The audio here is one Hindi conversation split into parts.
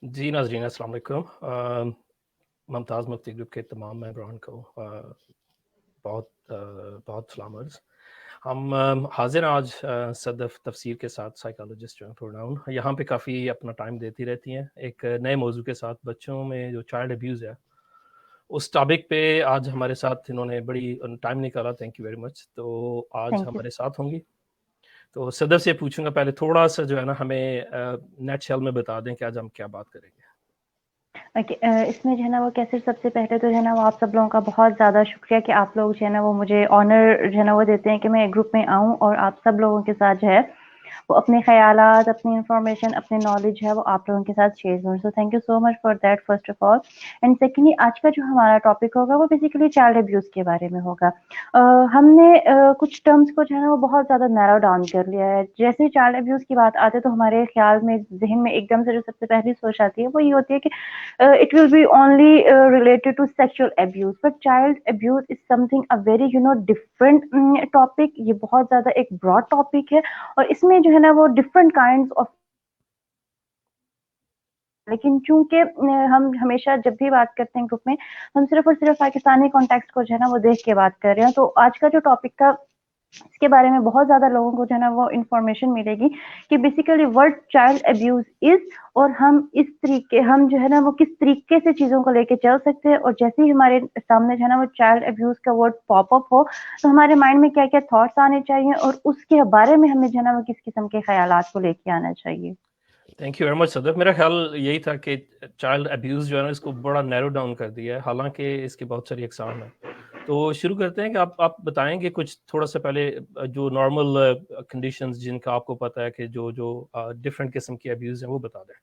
जी नाज़रीन अस्सलाम वालेकुम। मुमताज़ मुफ्ती ग्रुप के तमाम मेंबरान को बहुत सलाम अर्ज़। हम हाज़िर हैं आज सदफ़ तफ़सीर के साथ, साइकोलॉजिस्ट जो हैं प्रोनाउन यहाँ पे काफ़ी अपना टाइम देती रहती हैं एक नए मौजू के साथ, बच्चों में जो चाइल्ड अब्यूज़ है उस टॉपिक पे आज हमारे साथ इन्होंने बड़ी टाइम निकाला, थैंक यू वेरी मच। तो आज थैंक यू। हमारे साथ होंगी। तो सदफ़ से पूछूंगा पहले थोड़ा-सा जो है ना हमें नटशेल में बता दें कि आज हम क्या बात करेंगे। ओके, इसमें जो है ना वो कैसे सबसे पहले तो जो है ना वो आप सब लोगों का बहुत ज़्यादा शुक्रिया कि आप लोग जो है ना वो मुझे ऑनर जो है ना वो देते हैं कि मैं ग्रुप में आऊँ और आप सब लोगों के साथ जो है वो अपने ख़यालात, अपनी इन्फॉर्मेशन, अपने नॉलेज है वो आप लोगों के साथ शेयर करूँ। So thank you so much for that first of all. And secondly आज का जो हमारा टॉपिक होगा वो बेसिकली चाइल्ड अब्यूज़ के बारे में होगा। हमने कुछ टर्म्स को जो है ना वो बहुत ज़्यादा नैरो डाउन कर लिया है। जैसे ही चाइल्ड अब्यूज़ की बात आती है तो हमारे ख्याल में, ज़हन में एकदम से जो सबसे पहली सोच आती है वो ये होती है कि it will be only related to sexual abuse, but child abuse is something a very different topic। ये बहुत ज्यादा एक broad topic है और इसमें जो है ना वो different kinds of, लेकिन चूंकि हम हमेशा जब भी बात करते हैं ग्रुप में हम सिर्फ और सिर्फ पाकिस्तानी कॉन्टेक्स्ट को जो है ना वो देख के बात कर रहे हैं। तो आज का जो टॉपिक था इसके बारे में बहुत ज्यादा लोगों को जो है ना वो इन्फॉर्मेशन मिलेगी कि basically word child abuse is, और हम जो है ना वो किस तरीके से चीजों को लेके चल सकते हैं। और जैसे ही हमारे सामने जो है ना वो चाइल्ड अब्यूज का वर्ड पॉप अप हो तो हमारे माइंड में क्या क्या थॉट्स आने चाहिए और उसके बारे में हमें जो है ना वो किस किस्म के ख्यालात को लेके आना चाहिए। Thank you very much Sadaf. मेरा ख्याल यही था कि चाइल्ड अब्यूज़ जो है ना इसको बड़ा नैरो डाउन कर दिया है, हालाँकि इसकी बहुत सारी अक़साम हैं। तो शुरू करते हैं कि आप बताएँगे कुछ थोड़ा-सा पहले जो नॉर्मल कंडीशंस जिनका आपको पता है कि जो डिफरेंट किस्म के अब्यूज़ हैं वो बता दें।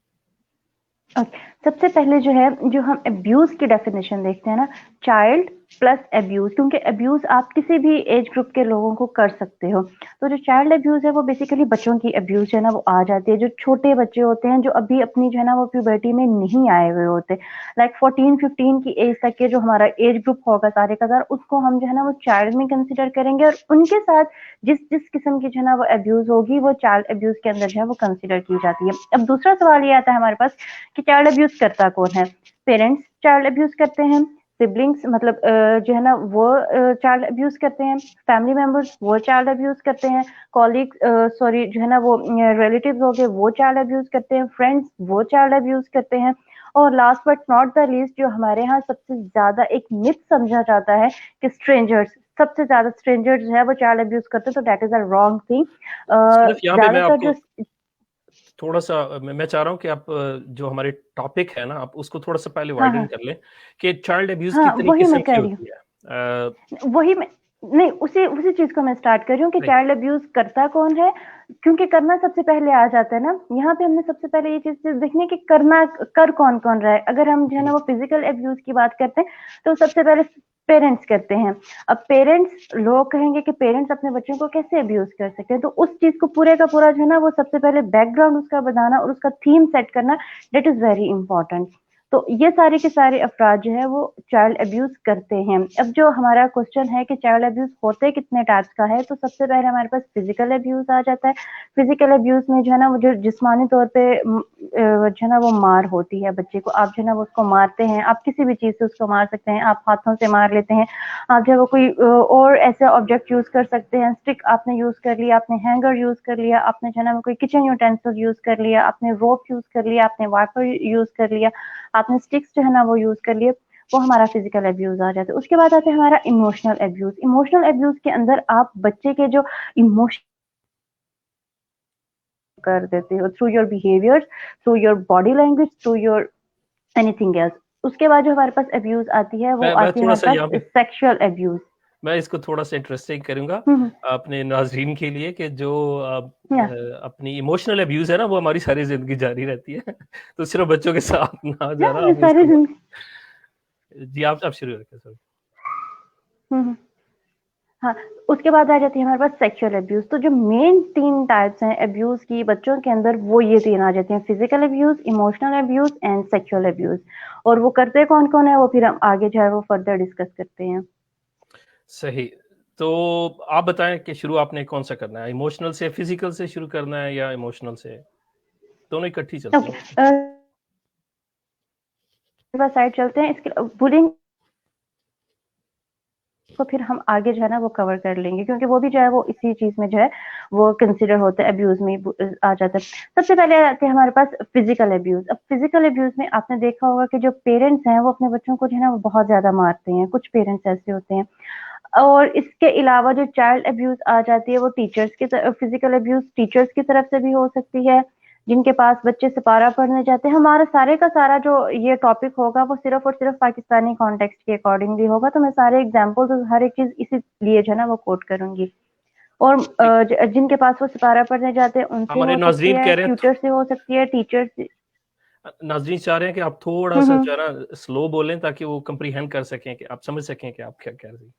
ओके, सबसे पहले जो है जो हम अब्यूज की डेफिनेशन देखते हैं ना, चाइल्ड प्लस अब्यूज, क्योंकि अब्यूज आप किसी भी एज ग्रुप के लोगों को कर सकते हो। तो जो चाइल्ड अब्यूज है वो बेसिकली बच्चों की अब्यूज है ना वो आ जाती है। जो छोटे बच्चे होते हैं जो अभी अपनी जो है ना वो प्यूबर्टी में नहीं आए हुए होते, लाइक 14-15 की एज तक के जो हमारा एज ग्रुप होगा सारे का सारा, उसको हम जो है ना वो चाइल्ड में कंसिडर करेंगे और उनके साथ जिस जिस किस्म की जो है ना वो अब्यूज होगी वो चाइल्ड अब्यूज के अंदर जो है वो कंसिडर की जाती है। अब दूसरा सवाल ये आता है हमारे पास कि चाइल्ड अब्यूज करता कौन है। पेरेंट्स चाइल्ड अब्यूज करते हैं, सिबलिंग्स मतलब जो है ना वो चाइल्ड अब्यूज करते हैं, फैमिली मेंबर्स वो चाइल्ड अब्यूज करते हैं, कॉलीग सॉरी जो है ना वो रिलेटिव्स हो गए वो चाइल्ड अब्यूज करते हैं, फ्रेंड्स वो चाइल्ड अब्यूज करते हैं। और last but not the least जो हमारे यहाँ सबसे ज्यादा एक मिथ समझा जाता है कि स्ट्रेंजर्स, सबसे ज्यादा स्ट्रेंजर्स जो है वो चाइल्ड अब्यूज करते हैं, तो that is a wrong thing. सिर्फ यहाँ पे मैं ज्यादातर आपको जो थोड़ा-सा मैं चाह रहा हूँ कि आप जो हमारे टॉपिक है ना, आप उसको थोड़ा-सा पहले हाँ वाइडन हाँ कर लें कि चाइल्ड अब्यूज़ हाँ कितनी वही किस्म मैं की कह रही होती हूँ, है? वही मैं नहीं उसी उसी चीज को मैं स्टार्ट कर रही हूँ कि राइट, चाइल्ड अब्यूज करता कौन है। क्योंकि करना सबसे पहले आ जाता है ना, यहाँ पे हमने सबसे पहले ये चीज देखनी है कि करना कर कौन कौन रहा है। अगर हम जो है ना जी। वो फिजिकल अब्यूज की बात करते हैं तो सबसे पहले पेरेंट्स करते हैं। अब पेरेंट्स, लोग कहेंगे कि पेरेंट्स अपने बच्चों को कैसे अब्यूज कर सकते हैं, तो उस चीज को पूरे का पूरा जो है ना वो सबसे पहले बैकग्राउंड उसका बनाना और उसका थीम सेट करना, दैट इज वेरी इंपॉर्टेंट। तो ये सारे के सारे अफराद जो है वो चाइल्ड अब्यूज करते हैं। अब जो हमारा क्वेश्चन है कि चाइल्ड अब्यूज होते कितने टाइप्स का है, तो सबसे पहले हमारे पास फिजिकल अब्यूज आ जाता है। फिजिकल अब्यूज में जो है ना वो जो जिस्मानी तौर पे जो है ना वो मार होती है बच्चे को, आप जो है ना वो उसको मारते हैं, आप किसी भी चीज से उसको मार सकते हैं, आप हाथों से मार लेते हैं, आप जो है वो कोई और ऐसे ऑब्जेक्ट यूज कर सकते हैं, स्टिक आपने यूज कर लिया, आपने हैंगर यूज कर लिया, आपने जो है ना वो कोई किचन यूटेंसिल यूज कर लिया, आपने रोप यूज कर लिया, आपने वाइपर यूज कर लिया, आपने स्टिक्स जो है ना वो यूज कर लिए, वो हमारा फिजिकल अब्यूज आ जाता है। उसके बाद आता है हमारा इमोशनल अब्यूज। इमोशनल अब्यूज के अंदर आप बच्चे के जो इमोशन कर देते हो through your behaviours, through your body language, through your anything else. उसके बाद जो हमारे पास अब्यूज आती है वो मैं आती है थोड़ा-सा हमारे यहाँ पे पास सेक्सुअल अब्यूज। मैं इसको थोड़ा-सा इंटरेस्टिंग करूँगा हम्म अपने नाज़रीन के लिए कि जो या अपनी इमोशनल अब्यूज़ है ना, वो हमारी सारी ज़िंदगी जारी रहती है। तो सिर्फ़ बच्चों के साथ ना जाना हम सारी इसको जिंदगी। जी, आप शुरू रखें सॉरी। हम्म हाँ, उसके बाद आ जाती है हमारे पास सेक्सुअल अब्यूज। तो जो मेन 3 टाइप्स हैं अब्यूज की बच्चों के अंदर, वो ये 3 आ जाती हैं, physical abuse, emotional abuse and sexual abuse. और वो करते कौन कौन है वो फिर हम आगे जो है वो फर्दर डिस्कस करते हैं। सही। तो आप बताएँ कि शुरू आपने कौन-सा करना है? इमोशनल से, फिज़िकल से शुरू करना है या इमोशनल से? दोनों इकट्ठी चलते हैं ओके, वैसे। पास साइड चलते हैं, इसके बुलिंग को फिर हम आगे जो है ना वो कवर कर लेंगे, क्योंकि वो भी जो है वो इसी चीज में जो है वो कंसिडर होता है, अब्यूज में आ जाता है। सबसे पहले आते हैं हमारे पास फिजिकल अब्यूज। अब फिजिकल अब्यूज में आपने देखा होगा कि जो पेरेंट्स हैं वो अपने बच्चों को जो है ना वो बहुत ज्यादा मारते हैं, कुछ पेरेंट्स ऐसे होते हैं। और इसके अलावा जो चाइल्ड अब्यूज आ जाती है वो टीचर्स की फिजिकल अब्यूज टीचर्स की तरफ से भी हो सकती है, जिनके पास बच्चे सिपारा पढ़ने जाते हैं। हमारा सारे का सारा जो ये टॉपिक होगा वो सिर्फ और सिर्फ पाकिस्तानी कॉन्टेक्स्ट के अकॉर्डिंगली होगा, तो मैं सारे एग्जांपल्स हर एक चीज इसीलिए जो है ना वो कोट करूंगी। और जिनके पास वो सिपारा पढ़ने जाते हैं उनसे हमारे हो सकती नाजरीन है, कह रहे हैं, ट्यूटर से हो सकती है, टीचर से। नाजरीन चाह रहे हैं कि आप थोड़ा सा जो है ना स्लो बोलें, ताकि वो कंप्रीहेंड कर सकें, कि आप समझ सकें कि आप क्या कह रही हैं।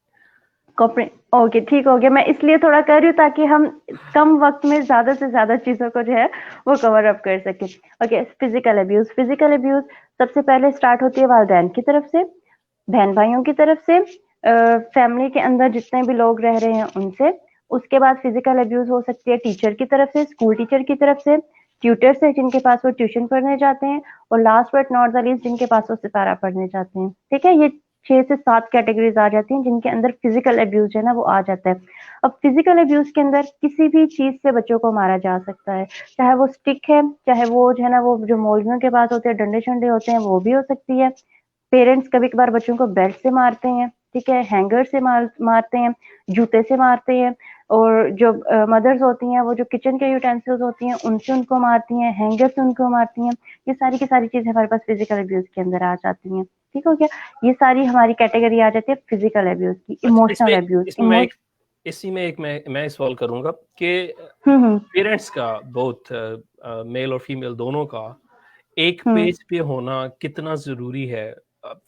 ओके, ठीक हो गया। मैं इसलिए थोड़ा कर रही हूँ ताकि हम कम वक्त में ज्यादा से ज्यादा चीजों को जो है वो कवर अप कर सके। Okay, physical abuse. Physical abuse सबसे पहले स्टार्ट होती है वालिदैन की तरफ से, बहन भाइयों की तरफ से, फैमिली के अंदर जितने भी लोग रह रहे हैं उनसे। उसके बाद फिजिकल अब्यूज हो सकती है टीचर की तरफ से, स्कूल टीचर की तरफ से, ट्यूटर से जिनके पास वो ट्यूशन पढ़ने जाते हैं, और last but not the least जिनके पास वो सितारा पढ़ने जाते हैं। ठीक है, ये 6 से 7 कैटेगरीज आ जाती हैं जिनके अंदर फिजिकल अब्यूज है ना वो आ जाता है। अब फिजिकल अब्यूज के अंदर किसी भी चीज से बच्चों को मारा जा सकता है, चाहे वो स्टिक है, चाहे वो जो है ना वो जो मौलवियों के पास होते हैं डंडे शंडे होते हैं वो भी हो सकती है। पेरेंट्स कभी कभार बच्चों को बेल्ट से मारते हैं, ठीक है, हैंगर से मारते हैं, जूते से मारते हैं। और जो मदर्स होती हैं वो जो किचन के यूटेंसिल्स होती हैं उनसे उनको मारती हैं, हैंगर से उनको मारती हैं। ये सारी की सारी चीजें हमारे पास फिजिकल अब्यूज के अंदर आ जाती हैं। ठीक हो गया, ये सारी हमारी कैटेगरी आ जाती है फिजिकल अब्यूज की। अच्छा, इमोशनल इसमें अब्यूज, इसमें मैं एक इसी में एक मैं सवाल करूंगा कि हम्म पेरेंट्स का, बोथ मेल और फीमेल दोनों का, एक हम्म पेज पे होना कितना जरूरी है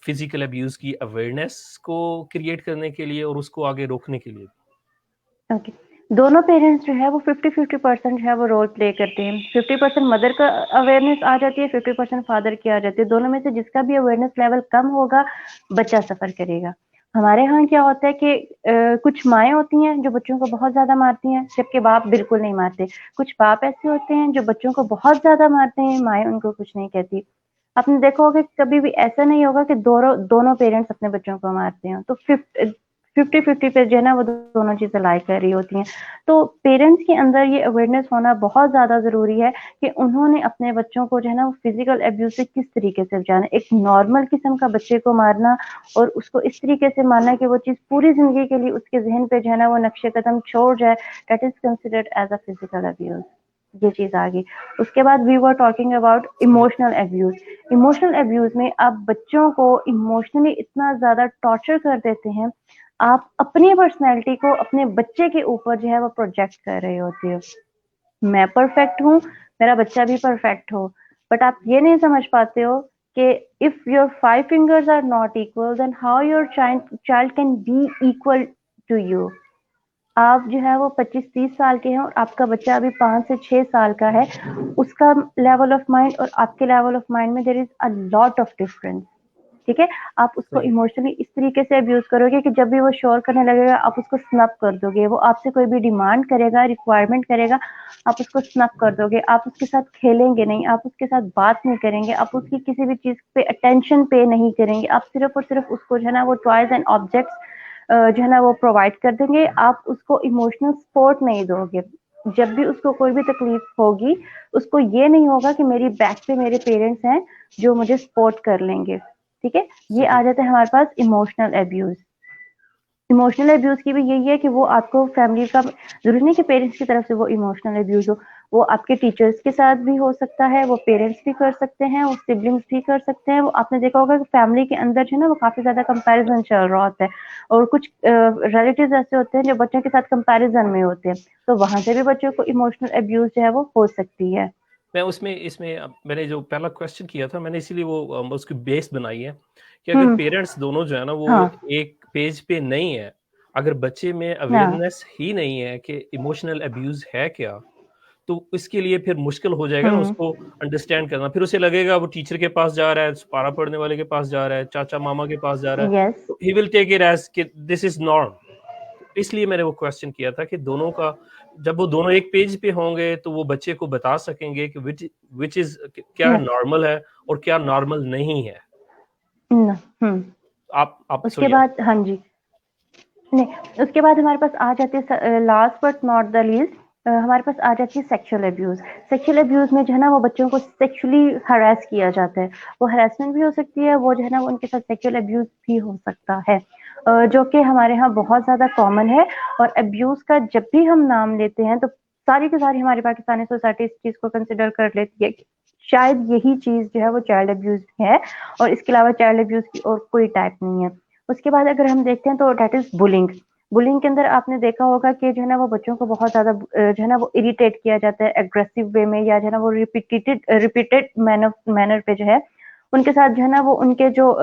फिजिकल अब्यूज की अवेयरनेस को क्रिएट करने के लिए और उसको आगे रोकने के लिए? ओके, दोनों पेरेंट्स जो है वो 50-50% जो है वो रोल प्ले करते हैं। 50% मदर का अवेयरनेस आ जाती है, 50% फादर की आ जाती है। दोनों में से जिसका भी अवेयरनेस लेवल कम होगा बच्चा सफर करेगा। हमारे यहाँ क्या होता है कि कुछ माएँ होती हैं जो बच्चों को बहुत ज्यादा मारती हैं, जबकि बाप बिल्कुल नहीं मारते। कुछ बाप ऐसे होते हैं जो बच्चों को बहुत ज्यादा मारते हैं, माएँ उनको कुछ नहीं कहती। आपने देखा होगा कि कभी भी ऐसा नहीं होगा कि दोनों दोनों पेरेंट्स अपने बच्चों को मारते हैं। तो 50-50 पे जो है ना वो दोनों चीजें लाई कर रही होती हैं। तो पेरेंट्स के अंदर ये अवेयरनेस होना बहुत ज्यादा जरूरी है कि उन्होंने अपने बच्चों को जो है ना वो फिजिकल अब्यूज से किस तरीके से बचाना। एक नॉर्मल किस्म का बच्चे को मारना और उसको इस तरीके से मारना कि वो चीज पूरी जिंदगी के लिए उसके जहन पे जो है ना वो नक्शे कदम छोड़ जाए, that is considered as a physical abuse. ये चीज आ गई। उसके बाद we were talking about emotional abuse. Emotional abuse में आप बच्चों को इमोशनली इतना ज्यादा टॉर्चर कर देते हैं, आप अपनी पर्सनैलिटी को अपने बच्चे के ऊपर जो है वो प्रोजेक्ट कर रहे होते हो। मैं परफेक्ट हूँ, मेरा बच्चा भी परफेक्ट हो, बट आप ये नहीं समझ पाते हो कि if your 5 fingers are not equal then how your child can be equal to you. आप जो है वो 25-30 साल के हैं और आपका बच्चा अभी 5 से 6 साल का है, उसका लेवल ऑफ माइंड और आपके लेवल ऑफ माइंड में there is a lot of difference. ठीक है, आप उसको सही। इमोशनली इस तरीके से अब्यूज करोगे कि जब भी वो शोर करने लगेगा आप उसको स्नप कर दोगे। वो आपसे कोई भी डिमांड करेगा, रिक्वायरमेंट करेगा, आप उसको स्नप कर दोगे। आप उसके साथ खेलेंगे नहीं, आप उसके साथ बात नहीं करेंगे, आप उसकी किसी भी चीज पे अटेंशन पे नहीं करेंगे। आप सिर्फ और सिर्फ उसको जो है ना वो टॉयज एंड ऑब्जेक्ट्स जो है ना वो प्रोवाइड कर देंगे। आप उसको इमोशनल सपोर्ट नहीं दोगे। जब भी उसको कोई भी तकलीफ होगी उसको ये नहीं होगा कि मेरी बैक पे मेरे पेरेंट्स हैं जो मुझे सपोर्ट कर लेंगे। ठीक है, ये सही। आ जाता है हमारे पास इमोशनल अब्यूज। इमोशनल अब्यूज की भी यही है कि वो आपको फैमिली का, जरूरी नहीं कि पेरेंट्स की तरफ से वो इमोशनल अब्यूज हो, वो आपके टीचर्स के साथ भी हो सकता है, वो पेरेंट्स भी कर सकते हैं, वो सिबलिंग्स भी कर सकते हैं। वो आपने देखा होगा कि फैमिली के अंदर जो है ना वो काफी ज्यादा कंपैरिजन चल रहा होता है, और कुछ रिलेटिव्स ऐसे होते हैं जो बच्चों के साथ कंपैरिजन में होते हैं, तो वहां से भी बच्चों को इमोशनल अब्यूज जो है वो हो सकती है। मैं उसमें इसमें मैंने जो पहला क्वेश्चन किया था, मैंने इसीलिए वो उसकी बेस बनाई है कि अगर हम्म पेरेंट्स दोनों जो है ना वो हाँ एक पेज पे नहीं है, अगर बच्चे में हाँ अवेयरनेस ही नहीं है कि इमोशनल अब्यूज है क्या, तो इसके लिए फिर मुश्किल हो जाएगा ना हम्म उसको अंडरस्टैंड करना। फिर उसे लगेगा वो टीचर के पास जा रहा है, पारा पढ़ने वाले के पास जा रहा है, चाचा मामा के पास जा रहा है, यस तो he will take it as कि दिस इज नॉर्म। इसलिए मैंने वो क्वेश्चन किया था कि दोनों का, जब वो दोनों एक पेज पे होंगे तो वो बच्चे को बता सकेंगे कि विच इज क्या यस नॉर्मल है और क्या नॉर्मल नहीं है। आप उसके सॉरी बाद हाँ जी, नहीं, उसके बाद हमारे पास आ जाती है last but not the least, हमारे पास आ जाती है सेक्सुअल अब्यूज। सेक्सुअल अब्यूज में जो है ना वो बच्चों को सेक्सुअली हरास किया जाता है। वो हरासमेंट भी हो सकती है, वो जो है ना उनके साथ सेक्सुअल अब्यूज भी हो सकता है, जो कि हमारे यहाँ बहुत ज्यादा कॉमन है। और अब्यूज का जब भी हम नाम लेते हैं तो सारी की सारी हमारी पाकिस्तानी सोसाइटी इस चीज को कंसिडर कर लेती है कि शायद यही चीज जो है वो चाइल्ड अब्यूज है, और इसके अलावा चाइल्ड अब्यूज की और कोई टाइप नहीं है। उसके बाद अगर हम देखते हैं तो डेट इज बुलिंग। बुलिंग के अंदर आपने देखा होगा कि जो है ना वो बच्चों को बहुत ज्यादा जो है ना वो इरिटेट किया जाता है एग्रेसिव वे में, या जो है ना वो रिपीटेड मैनर पे जो है उनके साथ जो है ना वो उनके जो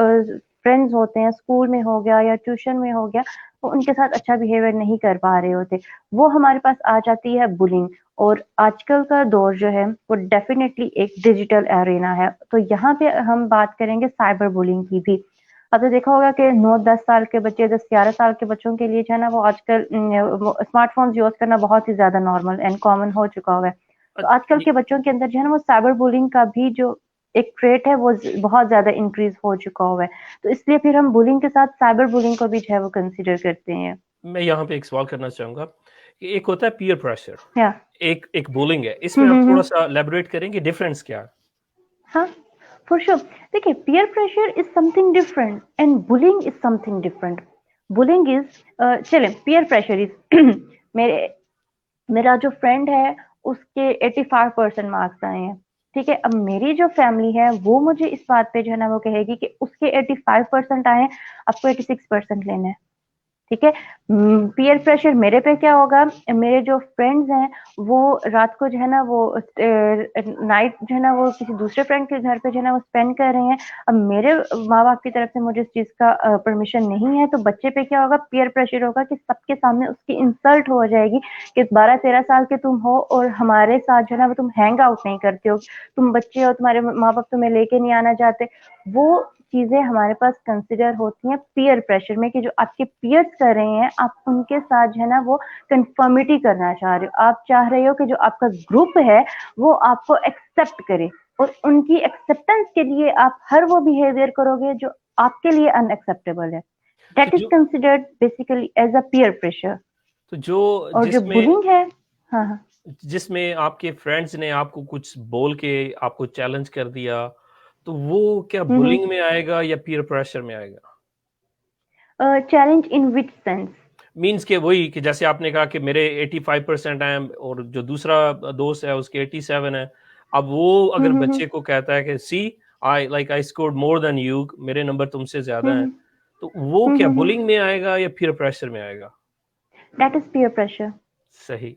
फ्रेंड्स होते हैं स्कूल में हो गया या ट्यूशन में हो गया, वो उनके साथ अच्छा बिहेवियर नहीं कर पा रहे होते, वो हमारे पास आ जाती है बुलिंग। और आजकल का दौर जो है वो डेफिनेटली एक डिजिटल एरेना है, तो यहाँ पे हम बात करेंगे साइबर बुलिंग की भी। आपने देखा होगा कि 9-10 साल के बच्चे, 10-11 साल के बच्चों के लिए जो है ना वो आजकल स्मार्टफोन्स यूज करना बहुत ही ज्यादा नॉर्मल एंड कॉमन हो चुका हुआ है। तो आजकल के बच्चों के अंदर जो है ना वो साइबर बुलिंग का भी जो एक ट्रेट है वो बहुत ज्यादा इंक्रीज हो चुका हुआ है, तो इसलिए फिर हम बुलिंग के साथ साइबर बुलिंग को भी जो है वो कंसिडर करते हैं। मैं यहाँ पे एक सवाल करना चाहूंगा कि एक होता है पीयर प्रेशर, या एक एक बुलिंग है, इसमें आप थोड़ा हम्म। सा एलैबोरेट करेंगे डिफरेंस क्या है? हाँ, फॉर श्योर। देखिए, peer pressure is something different and bullying is something different. Bullying is चले पीयर प्रेशर इज मेरे मेरा जो फ्रेंड है उसके 85% मार्क्स आए हैं, ठीक है। अब मेरी जो फैमिली है वो मुझे इस बात पे जो है ना वो कहेगी कि उसके 85% आए हैं, आपको 86% लेने हैं, ठीक है। पीयर प्रेशर मेरे पे क्या होगा, मेरे जो फ्रेंड्स हैं वो रात को जो है ना वो नाइट जो है ना वो किसी दूसरे फ्रेंड के घर पे जो है ना वो स्पेंड कर रहे हैं। अब मेरे माँ बाप की तरफ से मुझे इस चीज का परमिशन नहीं है, तो बच्चे पे क्या होगा, पीयर प्रेशर होगा कि सबके सामने उसकी इंसल्ट हो जाएगी कि 12-13 साल के तुम हो और हमारे साथ जो है ना वो तुम हैंग आउट नहीं करते हो, तुम बच्चे हो, तुम्हारे माँ बाप तुम्हें लेके नहीं आना चाहते। वो चीजें हमारे पास कंसिडर होती हैं पीयर प्रेशर में, कि जो आपके पीयर्स कर रहे हैं आप उनके साथ जो है ना वो कंफर्मिटी करना चाह रहे हो, आप चाह रहे हो कि जो आपका ग्रुप है वो आपको एक्सेप्ट करे, और उनकी एक्सेप्टेंस के लिए आप हर वो बिहेवियर करोगे जो आपके लिए अनएक्सेप्टेबल है। तो दैट इज जो considered basically as a peer pressure. तो जो और जो जिसमें बुलिंग है, हाँ हाँ, जिसमें आपके फ्रेंड्स ने आपको कुछ बोल के आपको चैलेंज कर दिया, तो वो क्या बुलिंग में आएगा या पीयर प्रेशर में आएगा? Challenge in which sense? Means के वही कि जैसे आपने कहा कि मेरे 85% हैं और जो दूसरा दोस्त है उसके 87 है। अब वो अगर हम्म। बच्चे को कहता है कि see I scored more than you, मेरे नंबर तुमसे ज्यादा हैं, तो वो क्या बुलिंग में आएगा या पीयर प्रेशर में आएगा? That is peer pressure. सही।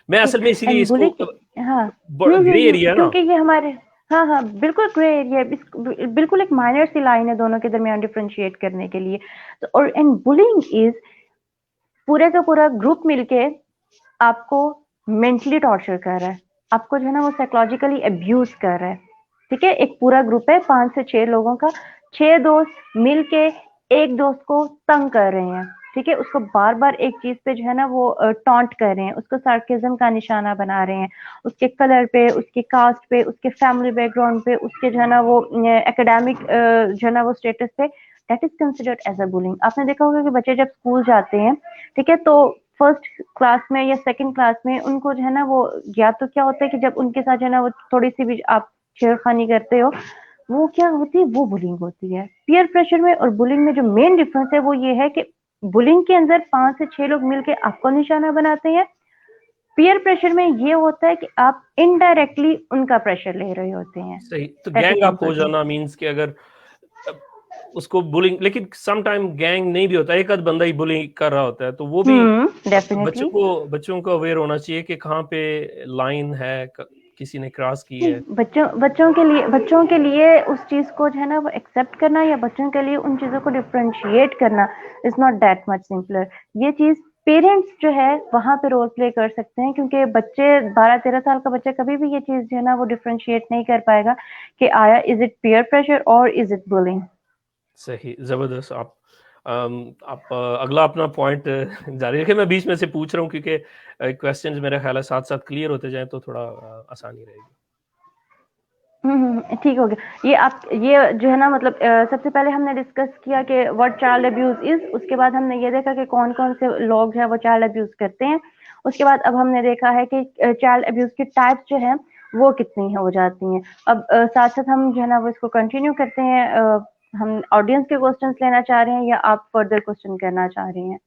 मैं ठीक, असल में इसीलिए एंड इसको बुलिंग, हाँ, ग्रे एरिया है ना। क्योंकि ये हमारे, हाँ हाँ बिल्कुल ग्रे एरिया है, बिल्कुल एक माइनर सी लाइन है दोनों के दरमियान डिफरेंशिएट करने के लिए। तो और एंड बुलिंग इज पूरे का पूरा ग्रुप मिलके आपको मेंटली टॉर्चर कर रहा है, आपको जो है ना वो साइकोलॉजिकली अब्यूज कर रहा है, ठीक है। एक पूरा ग्रुप है 5 से 6 लोगों का, 6 दोस्त मिलके एक दोस्त को तंग कर रहे हैं, ठीक है, उसको बार बार एक चीज पे जो है ना वो टॉन्ट कर रहे हैं, उसको सार्केज्म का निशाना बना रहे हैं, उसके कलर पे, उसके कास्ट पे, उसके फैमिली बैकग्राउंड पे, उसके जो है ना वो एकेडमिक जो है ना वो स्टेटस पे, that is considered as a bullying. आपने देखा होगा कि बच्चे जब स्कूल जाते हैं, ठीक है, तो फर्स्ट क्लास में या सेकंड क्लास में उनको जो है ना वो, या तो क्या होता है कि जब उनके साथ जो है ना वो थोड़ी सी भी आप छेड़खानी करते हो, वो क्या होती है, वो बुलिंग होती है। पीयर प्रेशर में और बुलिंग में जो मेन डिफरेंस है वो ये है कि बुलिंग के अंदर 5 से 6 लोग मिलके आपको निशाना बनाते हैं, पीयर प्रेशर में ये होता है कि आप इनडायरेक्टली उनका प्रेशर ले रहे होते हैं। सही। तो दैट इज गैंग अप हो सिंपल। जाना मीन्स कि अगर अ, उसको बुलिंग, लेकिन सम टाइम गैंग नहीं भी होता, एक आध बंदा ही बुलिंग कर रहा होता है, तो वो भी डेफिनेटली। बच्चों को अवेयर होना चाहिए कि कहाँ पे लाइन है, किसी ने क्रॉस की जी, है। बच्चों के लिए उस चीज को जो है ना वो एक्सेप्ट करना, या बच्चों के लिए उन चीजों को डिफरेंशिएट करना is not that much simpler. ये चीज पेरेंट्स जो है वहां पे रोल प्ले कर सकते हैं, क्योंकि बच्चे 12-13 साल का बच्चा कभी भी ये चीज जो है ना वो डिफरेंशिएट नहीं कर पाएगा कि आया इज इट पीयर प्रेशर और इज इट बुलिंग। सही, जबरदस्त। आप अगला अपना पॉइंट जारी रखें, मैं बीच में से पूछ रहा हूँ क्योंकि क्वेश्चंस मेरा ख्याल है साथ साथ क्लियर होते जाएं तो थोड़ा आसानी रहेगी। ठीक हो गया। ये जो है ना, मतलब सबसे पहले हमने डिस्कस किया कि व्हाट चाइल्ड अब्यूज इज, उसके बाद हमने ये देखा कि कौन कौन से लोग हैं वो चाइल्ड अब्यूज करते हैं। उसके बाद अब हमने देखा है कि चाइल्ड अब्यूज की टाइप्स जो है वो कितनी हो जाती हैं। अब साथ साथ हम जो है ना वो इसको कंटिन्यू करते हैं। हम ऑडियंस के क्वेश्चंस लेना चाह रहे हैं या आप फर्दर क्वेश्चन करना चाह रहे हैं?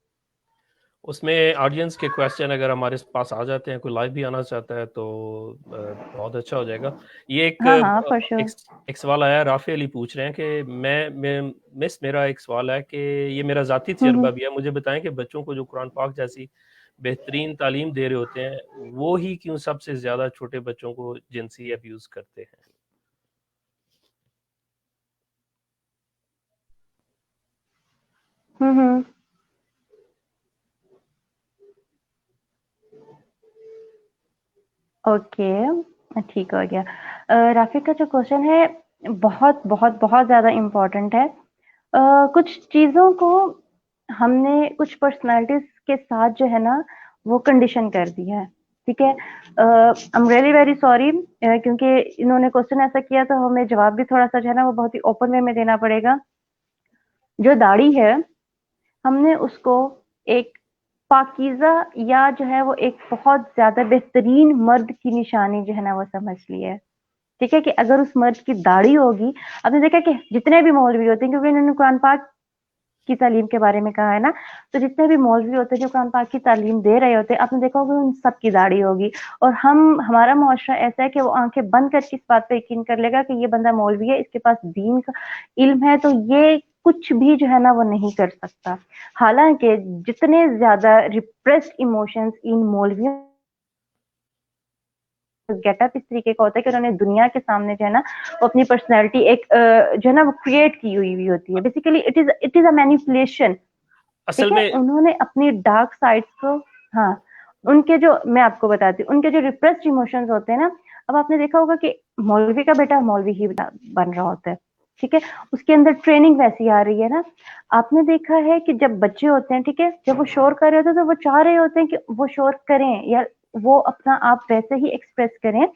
उसमें ऑडियंस के क्वेश्चन अगर हमारे पास आ जाते हैं, कोई लाइव भी आना चाहता है तो बहुत अच्छा हो जाएगा। ये हाँ हाँ, फॉर एक, श्योर। एक सवाल आया, राफी अली पूछ रहे हैं कि मिस, मेरा एक सवाल है कि ये मेरा ज़ाती तजुर्बा भी है, मुझे बताएं कि बच्चों को जो कुरान पाक जैसी बेहतरीन तालीम दे रहे होते हैं वो ही क्यों सबसे ज़्यादा छोटे बच्चों को जिनसी अब्यूज़ करते हैं। हम्म। ओके, ठीक हो गया। राफी का जो क्वेश्चन है बहुत बहुत बहुत ज्यादा इम्पोर्टेंट है। कुछ चीजों को हमने कुछ पर्सनालिटीज के साथ जो है ना वो कंडीशन कर दी है, ठीक है। I am really very sorry, क्योंकि इन्होंने क्वेश्चन ऐसा किया तो हमें जवाब भी थोड़ा सा जो है ना वो बहुत ही ओपन वे में देना पड़ेगा। जो दाढ़ी है, हमने उसको एक पाकीज़ा या जो है वो एक बहुत ज्यादा बेहतरीन मर्द की निशानी जो है ना वो समझ ली है, ठीक है। कि अगर उस मर्द की दाढ़ी होगी, आपने देखा कि जितने भी मौलवी होते हैं, क्योंकि इन्होंने कुरान पाक की तालीम के बारे में कहा है ना, तो जितने भी मौलवी होते हैं जो कुरान पाक की तालीम दे रहे होते हैं, आपने देखा होगा उन सब की दाढ़ी होगी। और हमारा मुआशरा ऐसा है कि वो आंखें बंद करके इस बात पे यकीन कर लेगा कि ये बंदा मौलवी है, इसके पास दीन का इल्म है, तो ये कुछ भी जो है ना वो नहीं कर सकता। हालांकि जितने ज्यादा रिप्रेस्ड इमोशंस इन मौलवियों गेटअप इस तरीके का होता है कि उन्होंने दुनिया के सामने जो है ना वो अपनी पर्सनैलिटी एक जो है ना वो क्रिएट की हुई होती है। Basically it is a manipulation, असल ठीक है। में उन्होंने अपनी डार्क साइड्स को, हाँ, उनके जो, मैं आपको बताती हूँ, उनके जो रिप्रेस्ड इमोशंस होते हैं ना, अब आपने देखा होगा कि मौलवी का बेटा मौलवी ही बन रहा होता है, ठीक है। उसके अंदर ट्रेनिंग वैसी आ रही है ना। आपने देखा है कि जब बच्चे होते हैं, ठीक है, जब वो शोर कर रहे होते हैं तो वो चाह रहे होते हैं कि वो शोर करें या वो अपना आप वैसे ही एक्सप्रेस करें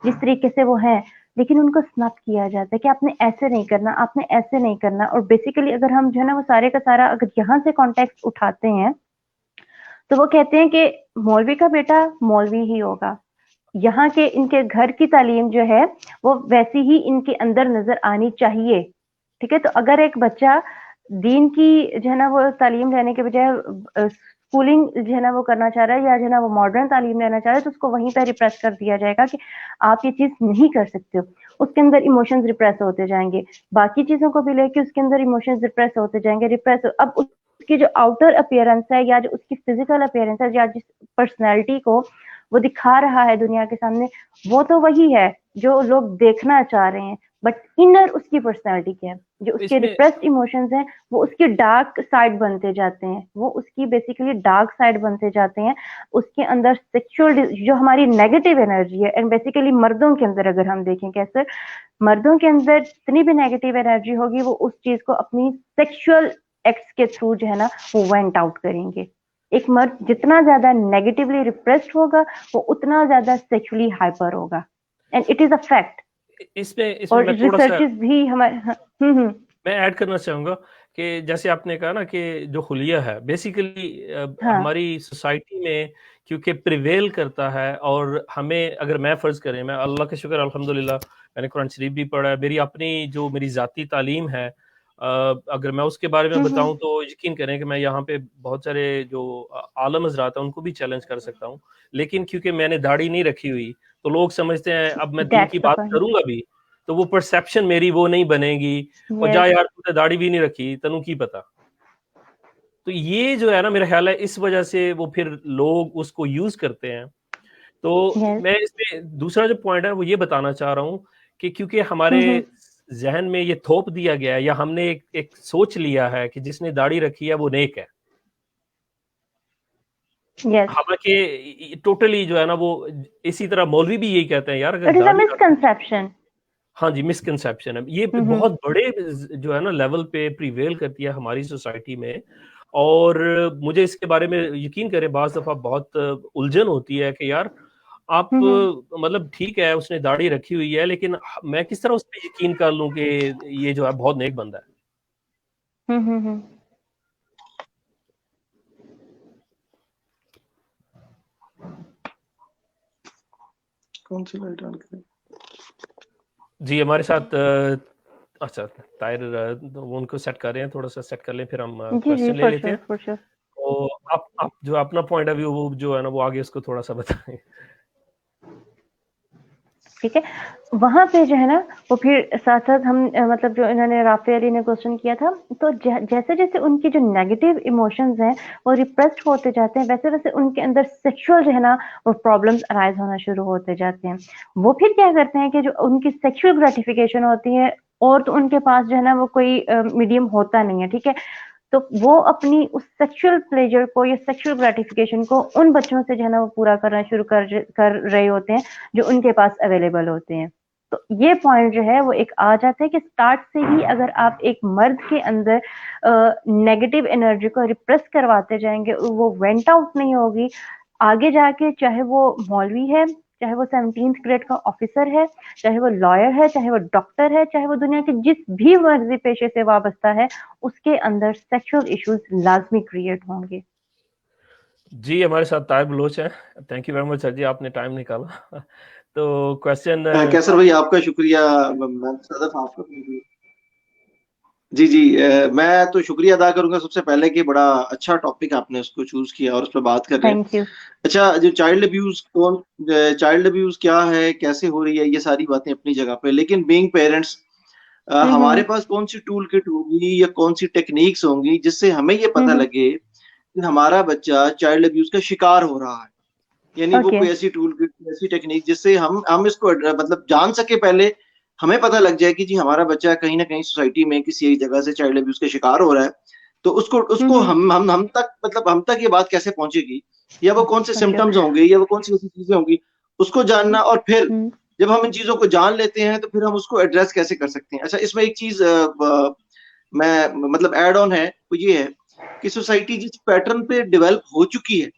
जिस तरीके से वो है, लेकिन उनको स्नप किया जाता है कि आपने ऐसे नहीं करना, आपने ऐसे नहीं करना। और बेसिकली अगर हम जो है ना वो सारे का सारा अगर यहाँ से कॉन्टेक्स्ट उठाते हैं तो वो कहते हैं कि मौलवी का बेटा मौलवी ही होगा। यहाँ के इनके घर की तालीम जो है वो वैसी ही इनके अंदर नजर आनी चाहिए, ठीक है। तो अगर एक बच्चा दीन की जो है ना वो तालीम लेने के बजाय स्कूलिंग जो है ना वो करना चाह रहा है या जो है ना वो मॉडर्न तालीम लेना चाह रहा है, तो उसको वहीं पर रिप्रेस कर दिया जाएगा कि आप ये चीज नहीं कर सकते हो। उसके अंदर इमोशंस रिप्रेस होते जाएंगे, बाकी चीजों को भी लेके उसके अंदर इमोशंस रिप्रेस होते जाएंगे, रिप्रेस। अब उसकी जो आउटर अपियरेंस है या जो उसकी फिजिकल अपियरेंस है या जिस पर्सनैलिटी को वो दिखा रहा है दुनिया के सामने, वो तो वही है जो लोग देखना चाह रहे हैं, बट इनर उसकी पर्सनैलिटी क्या है, जो उसके इसमें रिप्रेस्ड इमोशंस हैं वो उसकी डार्क साइड बनते जाते हैं, वो उसकी बेसिकली डार्क साइड बनते जाते हैं। उसके अंदर सेक्सुअल जो हमारी नेगेटिव एनर्जी है, एंड बेसिकली मर्दों के अंदर अगर हम देखें कैसे, मर्दों के अंदर जितनी भी नेगेटिव एनर्जी होगी वो उस चीज को अपनी सेक्सुअल एक्ट्स के थ्रू जो है ना वो वेंट आउट करेंगे। एक मर्द जितना ज्यादा नेगेटिवली रिप्रेस्ड होगा वो उतना ज्यादा सेक्सुअली हाइपर होगा, and it is a fact. इसमें इसमें और मैं थोड़ा सा रिसर्चेस भी हमारे, हम्म। मैं ऐड करना चाहूँगा कि जैसे आपने कहा ना कि जो हुलिया है बेसिकली हाँ। हमारी सोसाइटी में क्योंकि प्रिवेल करता है, और हमें अगर मैं फ़र्ज़ करें, मैं अल्लाह का शुक्र अल्हम्दुलिल्लाह मैंने कुरान शरीफ भी पढ़ा है, मेरी अपनी जो मेरी ज़ाती तालीम है, अगर मैं उसके बारे में हम्म। बताऊँ तो यकीन करें कि मैं यहाँ पे बहुत सारे जो आलम हज़रात हैं उनको भी चैलेंज कर सकता हूँ। लेकिन क्योंकि मैंने दाढ़ी नहीं रखी हुई तो लोग समझते हैं अब मैं दीन की दैट्स द बात पॉइंट। करूँगा भी तो वो परसेप्शन मेरी वो नहीं बनेगी, और जा यस। यार तूने दाढ़ी भी नहीं रखी तनु की पता। तो ये जो है ना मेरा ख्याल है इस वजह से वो फिर लोग उसको यूज करते हैं। तो यस। मैं इसमें दूसरा जो पॉइंट है वो ये बताना चाह रहा हूँ कि क्योंकि हमारे हम्म। जहन में ये थोप दिया गया है या हमने एक सोच लिया है कि जिसने दाढ़ी रखी है वो नेक है। यस। हालांकि टोटली जो है ना वो इसी तरह मौलवी भी यही कहते हैं यार अगर इट इज अ दाढ़ी रख। मिसकंसेप्शन। हाँ जी, मिसकंसेप्शन है ये हम्म। बहुत बड़े जो है ना लेवल पे प्रिवेल करती है हमारी सोसाइटी में। और मुझे इसके बारे में यकीन करें बाज दफा बहुत उलझन होती है कि यार आप मतलब ठीक है उसने दाढ़ी रखी हुई है, लेकिन मैं किस तरह उस पे यकीन कर लूं कि ये जो है बहुत नेक बंदा है। कौन सी लाइट ऑन करें? जी हमारे साथ अच्छा ताहिर वो उनको सेट कर रहे हैं, थोड़ा सा सेट कर लें फिर हम क्वेश्चन ले लेते हैं। तो आप जो अपना पॉइंट ऑफ व्यू वो जो है ना वो आगे उसको थोड़ा सा बताएं। ठीक है, वहां पे जो है ना वो फिर साथ साथ हम मतलब जो इन्होंने राफे अली ने क्वेश्चन किया था, तो जैसे जैसे उनकी जो नेगेटिव इमोशंस हैं वो रिप्रेस्ड होते जाते हैं, वैसे वैसे उनके अंदर सेक्सुअल जो है ना वो प्रॉब्लम्स अराइज होना शुरू होते जाते हैं। वो फिर क्या करते हैं कि जो उनकी सेक्सुअल ग्रेटिफिकेशन होती है, और तो उनके पास जो है ना वो कोई मीडियम होता नहीं है, ठीक है, तो वो अपनी उस सेक्सुअल प्लेजर को या सेक्सुअल ग्रेटिफिकेशन को उन बच्चों से जो है ना वो पूरा करना शुरू कर रहे होते हैं जो उनके पास अवेलेबल होते हैं। तो ये पॉइंट जो है वो एक आ जाता है कि स्टार्ट से ही अगर आप एक मर्द के अंदर नेगेटिव एनर्जी को रिप्रेस करवाते जाएंगे, वो वेंट आउट नहीं होगी, आगे जाके चाहे वो मौलवी है, चाहे वो 17th ग्रेड का ऑफिसर है, चाहे वो लॉयर है, चाहे वो डॉक्टर है, चाहे वो दुनिया के जिस भी मर्जी पेशे से वाबस्ता है, उसके अंदर सेक्सुअल इश्यूज लाजमी क्रिएट होंगे। जी हमारे साथ ताहिर बलोच है, thank you very much sir ji, आपने टाइम निकाला। तो क्वेश्चन कैसर भाई आपका शुक्रिया, मैं सदफ आपका जी जी मैं तो शुक्रिया अदा करूंगा सबसे पहले कि बड़ा अच्छा टॉपिक आपने उसको चूज किया और उस पर बात कर रहे हैं। Thank you. अच्छा, जो चाइल्ड अब्यूज क्या है, कैसे हो रही है, ये सारी बातें अपनी जगह पे, लेकिन बीइंग पेरेंट्स हमारे पास कौन सी टूल किट होगी या कौन सी टेक्निक्स होंगी जिससे हमें ये पता लगे कि हमारा बच्चा चाइल्ड अब्यूज का शिकार हो रहा है। यानी वो कोई ऐसी टूल किट, ऐसी टेक्निक जिससे हम इसको मतलब जान सके, पहले हमें पता लग जाए कि जी हमारा बच्चा कहीं ना कहीं सोसाइटी में किसी एक जगह से चाइल्ड अब्यूज का शिकार हो रहा है। तो उसको उसको हम तक, मतलब हम तक ये बात कैसे पहुंचेगी, या वो कौन से सिम्टम्स होंगे, या वो कौन सी ऐसी चीजें होंगी, उसको जानना। और फिर जब हम इन चीजों को जान लेते हैं तो फिर हम उसको एड्रेस कैसे कर सकते हैं। अच्छा, इसमें एक चीज मैं मतलब एड ऑन है, वो ये है कि सोसाइटी जिस पैटर्न पे डेवलप हो चुकी है,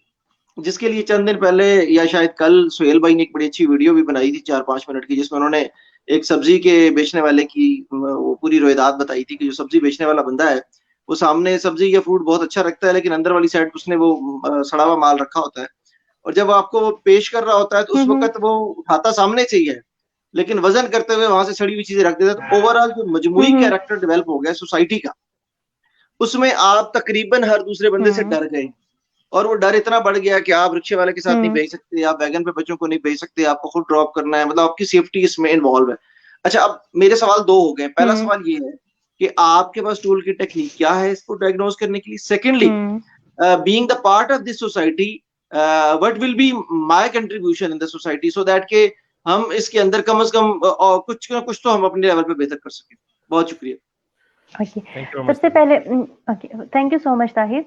जिसके लिए चंद दिन पहले या शायद कल सुहेल भाई ने एक बड़ी अच्छी वीडियो भी बनाई थी 4-5 मिनट की, जिसमें उन्होंने एक सब्जी के बेचने वाले की वो पूरी रोयदात बताई थी कि जो सब्जी बेचने वाला बंदा है वो सामने सब्जी या फ्रूट बहुत अच्छा रखता है, लेकिन अंदर वाली साइड उसने वो सड़ा हुआ माल रखा होता है, और जब आपको वो पेश कर रहा होता है तो उस वक्त वो उठाता सामने से ही है, लेकिन वजन करते हुए वहां से सड़ी हुई चीजें रख देता है। तो ओवरऑल जो मजमूई कैरेक्टर डेवलप हो गया सोसाइटी का, उसमें आप तकरीबन हर दूसरे बंदे से डर गए, और वो डर इतना बढ़ गया कि आप रिक्शे वाले के साथ नहीं भेज सकते, आप वैगन पे बच्चों को नहीं भेज सकते, आपको खुद ड्रॉप करना है, मतलब आपकी सेफ्टी इसमें इन्वॉल्व है। अच्छा, अब मेरे सवाल दो हो गए। पहला सवाल ये है कि आपके पास टूल की टेक्निक क्या है इसको डायग्नोज करने के लिए। Secondly, being the part of this society, what will be my contribution in the society, so that के हम इसके अंदर कम से कम कुछ ना कुछ तो हम अपने लेवल पे बेहतर कर सकें। बहुत शुक्रिया। सबसे पहले thank you so much Tahir.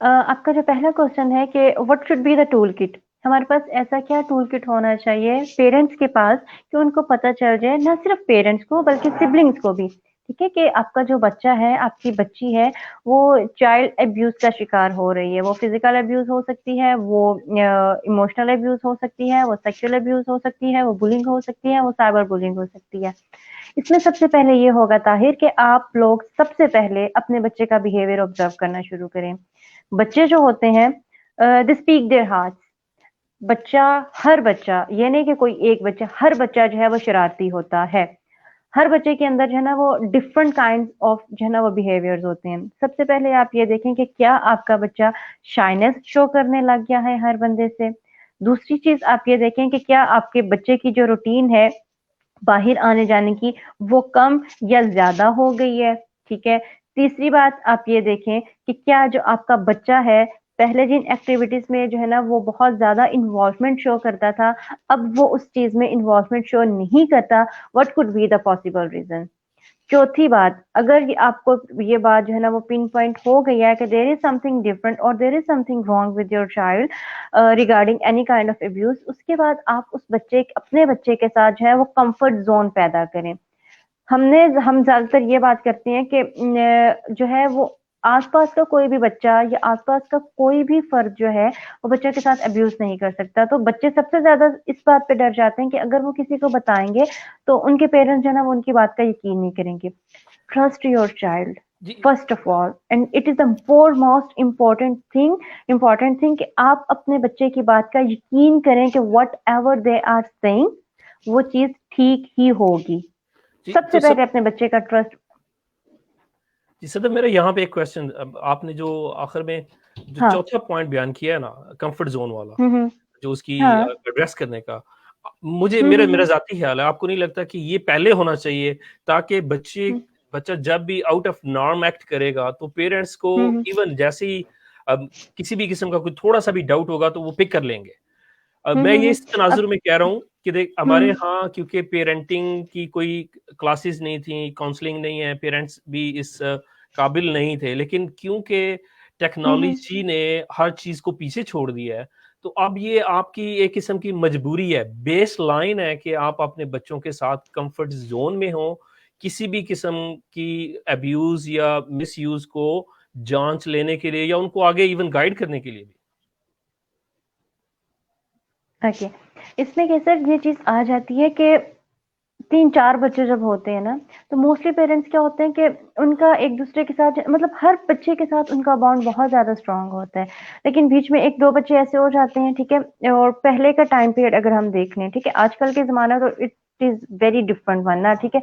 आपका जो पहला क्वेश्चन है कि what should be the tool kit, हमारे पास ऐसा क्या टूल किट होना चाहिए पेरेंट्स के पास कि उनको पता चल जाए, ना सिर्फ पेरेंट्स को बल्कि सिबलिंग्स को भी, ठीक है, कि आपका जो बच्चा है, आपकी बच्ची है, वो चाइल्ड अब्यूज का शिकार हो रही है। वो फिजिकल अब्यूज हो सकती है, वो इमोशनल अब्यूज हो सकती है, वो सेक्सुअल अब्यूज हो सकती है, वो बुलिंग हो सकती है, वो साइबर बुलिंग हो सकती है। इसमें सबसे पहले ये होगा ताहिर कि आप लोग सबसे पहले अपने बच्चे का बिहेवियर ऑब्जर्व करना शुरू करें। बच्चे जो होते हैं दे स्पीक देयर हार्ट्स। हर बच्चा, ये नहीं कि कोई एक बच्चा, हर बच्चा जो है वो शरारती होता है। हर बच्चे के अंदर जो है ना वो डिफरेंट काइंड ऑफ जो है ना वो बिहेवियर्स होते हैं। सबसे पहले आप ये देखें कि क्या आपका बच्चा शाइनेस शो करने लग गया है हर बंदे से। दूसरी चीज आप ये देखें कि क्या आपके बच्चे की जो रूटीन है बाहर आने जाने की, वो कम या ज्यादा हो गई है, ठीक है। तीसरी बात आप ये देखें कि क्या जो आपका बच्चा है पहले जिन एक्टिविटीज में जो है ना वो बहुत ज्यादा इन्वॉल्वमेंट शो करता था, अब वो उस चीज में इन्वॉल्वमेंट शो नहीं करता। What could be the possible reason. चौथी बात, अगर आपको ये बात जो है ना वो पिन पॉइंट हो गई है कि देर इज समथिंग डिफरेंट और there is something wrong with your child regarding any kind of abuse, उसके बाद आप उस अपने बच्चे के साथ जो है वो कंफर्ट जोन पैदा करें। हम ज्यादातर ये बात करते हैं कि जो है वो आसपास का कोई भी बच्चा या आसपास का कोई भी फर्द जो है वो बच्चे के साथ अब्यूज नहीं कर सकता। तो बच्चे सबसे ज्यादा इस बात पे डर जाते हैं कि अगर वो किसी को बताएंगे तो उनके पेरेंट्स जो है ना वो उनकी बात का यकीन नहीं करेंगे। ट्रस्ट योर चाइल्ड जी first of all, and it is the foremost important thing कि आप अपने बच्चे की बात का यकीन करें कि whatever they are saying वो चीज ठीक ही होगी। जी सबसे तो पहले अपने बच्चे का ट्रस्ट। जी सदर, मेरा यहाँ पे एक क्वेश्चन, आपने जो आखिर में जो हाँ। चौथा पॉइंट बयान किया है ना, कंफर्ट जोन वाला, हम्म। जो उसकी हाँ। एड्रेस करने का, मुझे हम्म। मेरा हम्म। मेरा जाती ख्याल है, आपको नहीं लगता कि ये पहले होना चाहिए, ताकि बच्चा जब भी आउट ऑफ नॉर्म एक्ट करेगा तो पेरेंट्स को हम्म। इवन जैसे ही किसी भी किस्म का कोई थोड़ा सा भी डाउट होगा तो वो पिक कर लेंगे। मैं हम्म। ये इस तनाजुर अब में कह रहा हूँ कि देख, हमारे हम्म। यहाँ क्योंकि पेरेंटिंग की कोई क्लासेस नहीं थी, काउंसलिंग नहीं है, पेरेंट्स भी इस काबिल नहीं थे, लेकिन क्योंकि हम्म। टेक्नोलॉजी ने हर चीज को पीछे छोड़ दिया है, तो अब ये आपकी एक किस्म की मजबूरी है, बेस लाइन है कि आप अपने बच्चों के साथ कंफर्ट जोन में हो, किसी भी किस्म की अब्यूज या मिसयूज को जांच लेने के लिए या उनको आगे इवन गाइड करने के लिए भी। ओके, इसमें कैसे ये चीज आ जाती है कि 3-4 बच्चे जब होते हैं ना तो मोस्टली पेरेंट्स क्या होते हैं कि उनका एक दूसरे के साथ मतलब हर बच्चे के साथ उनका बॉन्ड बहुत ज्यादा स्ट्रांग होता है, लेकिन बीच में 1-2 बच्चे ऐसे हो जाते हैं, ठीक है। और पहले का टाइम पीरियड अगर हम देख लें, ठीक है, आजकल के जमाना तो it is very different one ना, ठीक है।